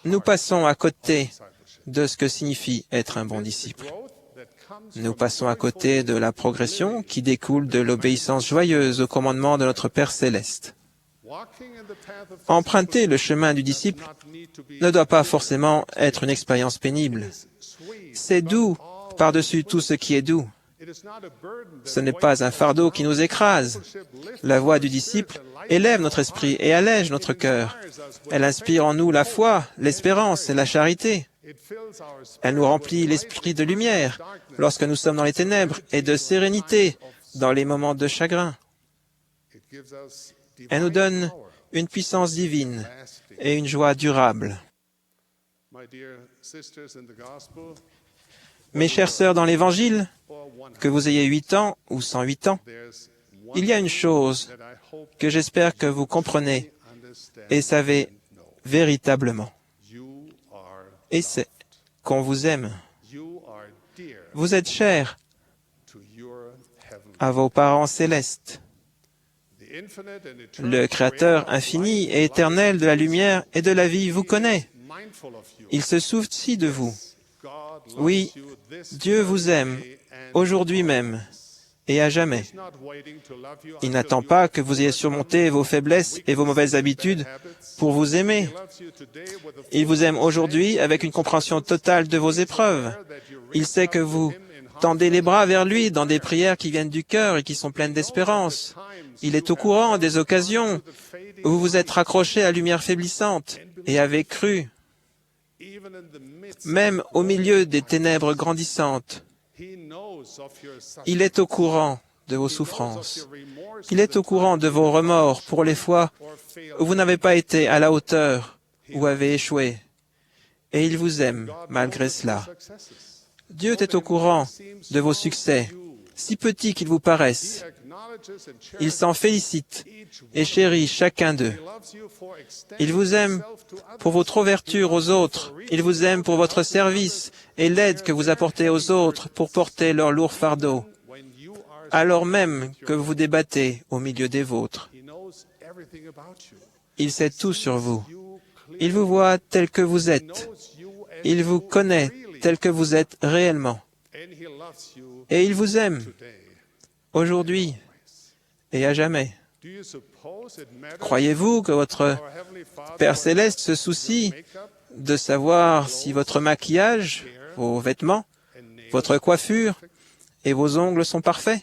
nous passons à côté de ce que signifie être un bon disciple. Nous passons à côté de la progression qui découle de l'obéissance joyeuse au commandement de notre Père céleste. Emprunter le chemin du disciple ne doit pas forcément être une expérience pénible. C'est doux par-dessus tout ce qui est doux. Ce n'est pas un fardeau qui nous écrase. La voix du disciple élève notre esprit et allège notre cœur. Elle inspire en nous la foi, l'espérance et la charité. Elle nous remplit l'esprit de lumière lorsque nous sommes dans les ténèbres et de sérénité dans les moments de chagrin. Elle nous donne une puissance divine et une joie durable. Mes chères sœurs dans l'Évangile, que vous ayez 8 ans ou 108 ans, il y a une chose que j'espère que vous comprenez et savez véritablement. Et c'est qu'on vous aime. Vous êtes chers à vos parents célestes. Le Créateur infini et éternel de la lumière et de la vie vous connaît. Il se soucie de vous. Oui, Dieu vous aime aujourd'hui même et à jamais. Il n'attend pas que vous ayez surmonté vos faiblesses et vos mauvaises habitudes pour vous aimer. Il vous aime aujourd'hui avec une compréhension totale de vos épreuves. Il sait que vous tendez les bras vers lui dans des prières qui viennent du cœur et qui sont pleines d'espérance. Il est au courant des occasions où vous vous êtes raccroché à la lumière faiblissante et avez cru, même au milieu des ténèbres grandissantes. Il est au courant de vos souffrances. Il est au courant de vos remords pour les fois où vous n'avez pas été à la hauteur ou avez échoué. Et il vous aime malgré cela. Dieu est au courant de vos succès, si petits qu'ils vous paraissent. Il s'en félicite et chérit chacun d'eux. Il vous aime pour votre ouverture aux autres. Il vous aime pour votre service et l'aide que vous apportez aux autres pour porter leur lourd fardeau, alors même que vous vous débattez au milieu des vôtres. Il sait tout sur vous. Il vous voit tel que vous êtes. Il vous connaît tel que vous êtes réellement. Et il vous aime aujourd'hui et à jamais. Croyez-vous que votre Père céleste se soucie de savoir si votre maquillage, vos vêtements, votre coiffure et vos ongles sont parfaits?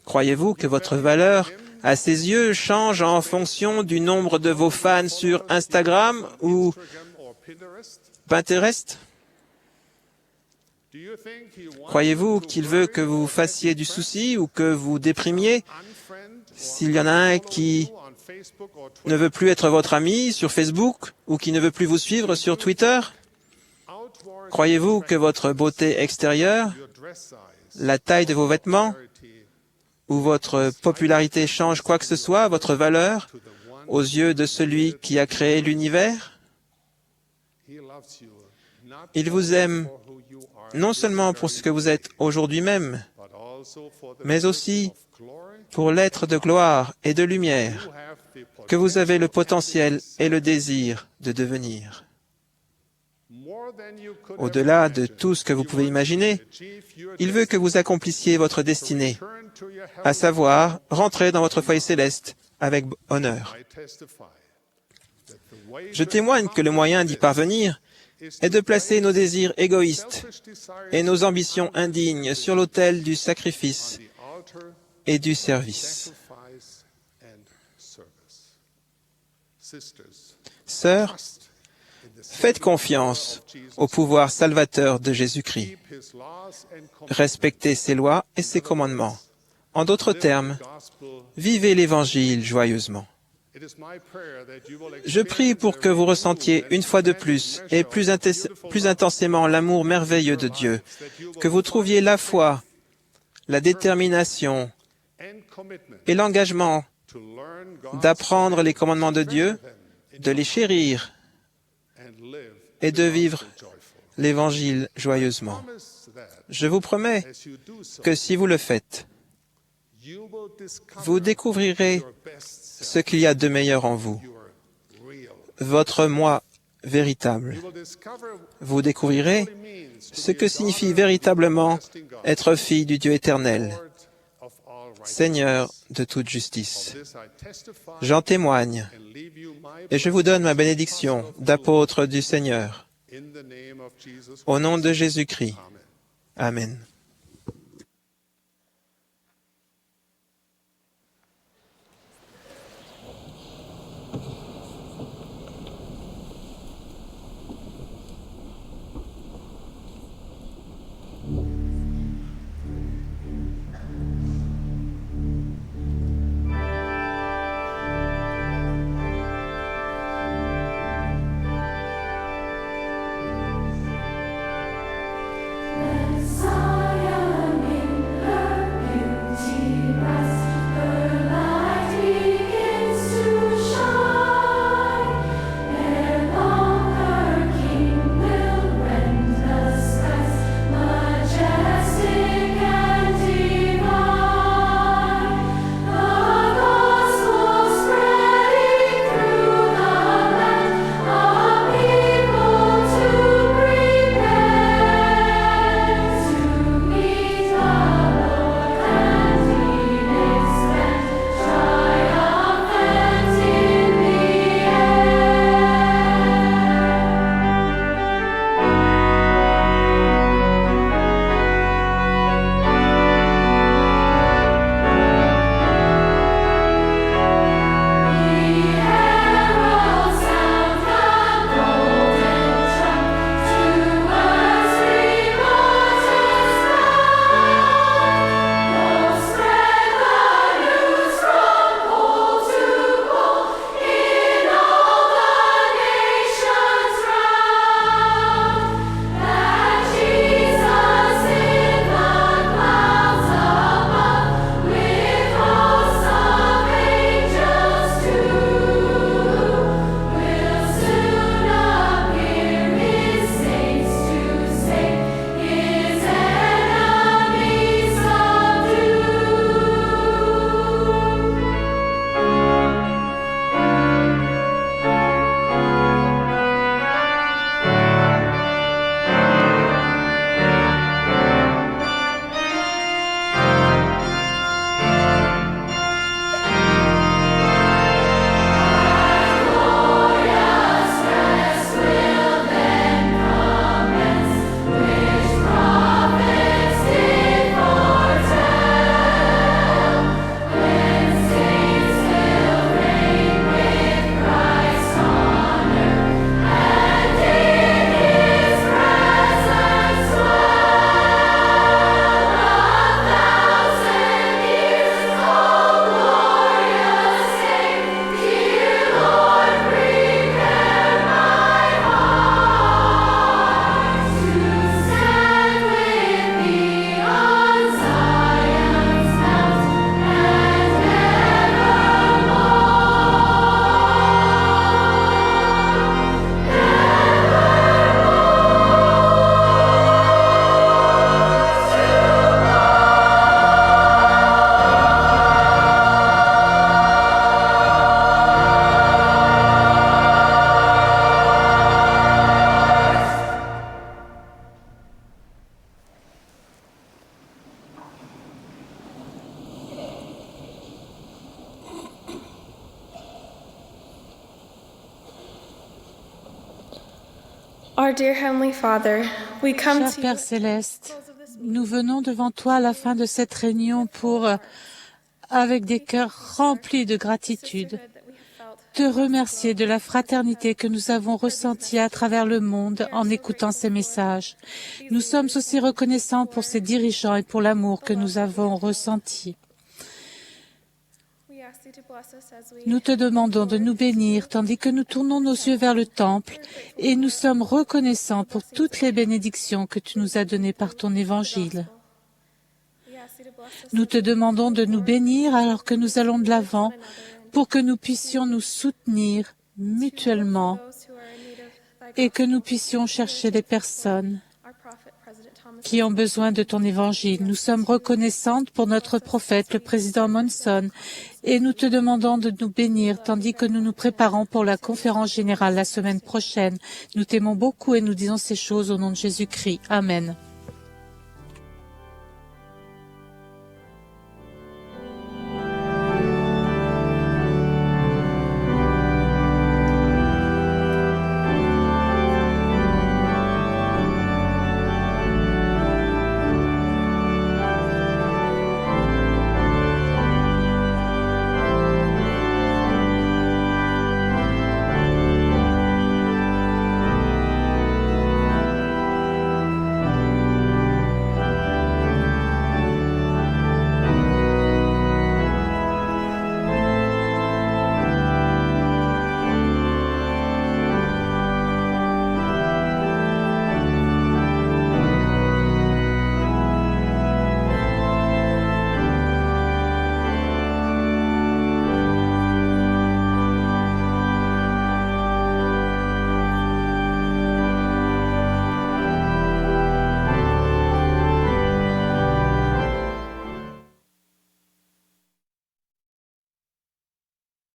Croyez-vous que votre valeur, à ses yeux, change en fonction du nombre de vos fans sur Instagram ou Pinterest? Croyez-vous qu'il veut que vous fassiez du souci ou que vous déprimiez s'il y en a un qui ne veut plus être votre ami sur Facebook ou qui ne veut plus vous suivre sur Twitter? Croyez-vous que votre beauté extérieure, la taille de vos vêtements ou votre popularité change quoi que ce soit, votre valeur, aux yeux de celui qui a créé l'univers? Il vous aime non seulement pour ce que vous êtes aujourd'hui même, mais aussi pour l'être de gloire et de lumière que vous avez le potentiel et le désir de devenir. Au-delà de tout ce que vous pouvez imaginer, il veut que vous accomplissiez votre destinée, à savoir rentrer dans votre foyer céleste avec honneur. Je témoigne que le moyen d'y parvenir est de placer nos désirs égoïstes et nos ambitions indignes sur l'autel du sacrifice et du service. Sœurs, faites confiance au pouvoir salvateur de Jésus-Christ. Respectez ses lois et ses commandements. En d'autres termes, vivez l'Évangile joyeusement. Je prie pour que vous ressentiez une fois de plus et plus intensément l'amour merveilleux de Dieu, que vous trouviez la foi, la détermination et l'engagement d'apprendre les commandements de Dieu, de les chérir et de vivre l'Évangile joyeusement. Je vous promets que si vous le faites, vous découvrirez ce qu'il y a de meilleur en vous, votre moi véritable. Vous découvrirez ce que signifie véritablement être fille du Dieu éternel, Seigneur de toute justice. J'en témoigne et je vous donne ma bénédiction d'apôtre du Seigneur. Au nom de Jésus-Christ. Amen. Our dear Heavenly Father, we come Cher to Père Céleste, nous venons devant toi à la fin de cette réunion pour, avec des cœurs remplis de gratitude, te remercier de la fraternité que nous avons ressentie à travers le monde en écoutant ces messages. Nous sommes aussi reconnaissants pour ces dirigeants et pour l'amour que nous avons ressenti. Nous te demandons de nous bénir tandis que nous tournons nos yeux vers le temple et nous sommes reconnaissants pour toutes les bénédictions que tu nous as données par ton évangile. Nous te demandons de nous bénir alors que nous allons de l'avant pour que nous puissions nous soutenir mutuellement et que nous puissions chercher les personnes qui ont besoin de ton évangile. Nous sommes reconnaissantes pour notre prophète, le président Monson, et nous te demandons de nous bénir tandis que nous nous préparons pour la conférence générale la semaine prochaine. Nous t'aimons beaucoup et nous disons ces choses au nom de Jésus-Christ. Amen.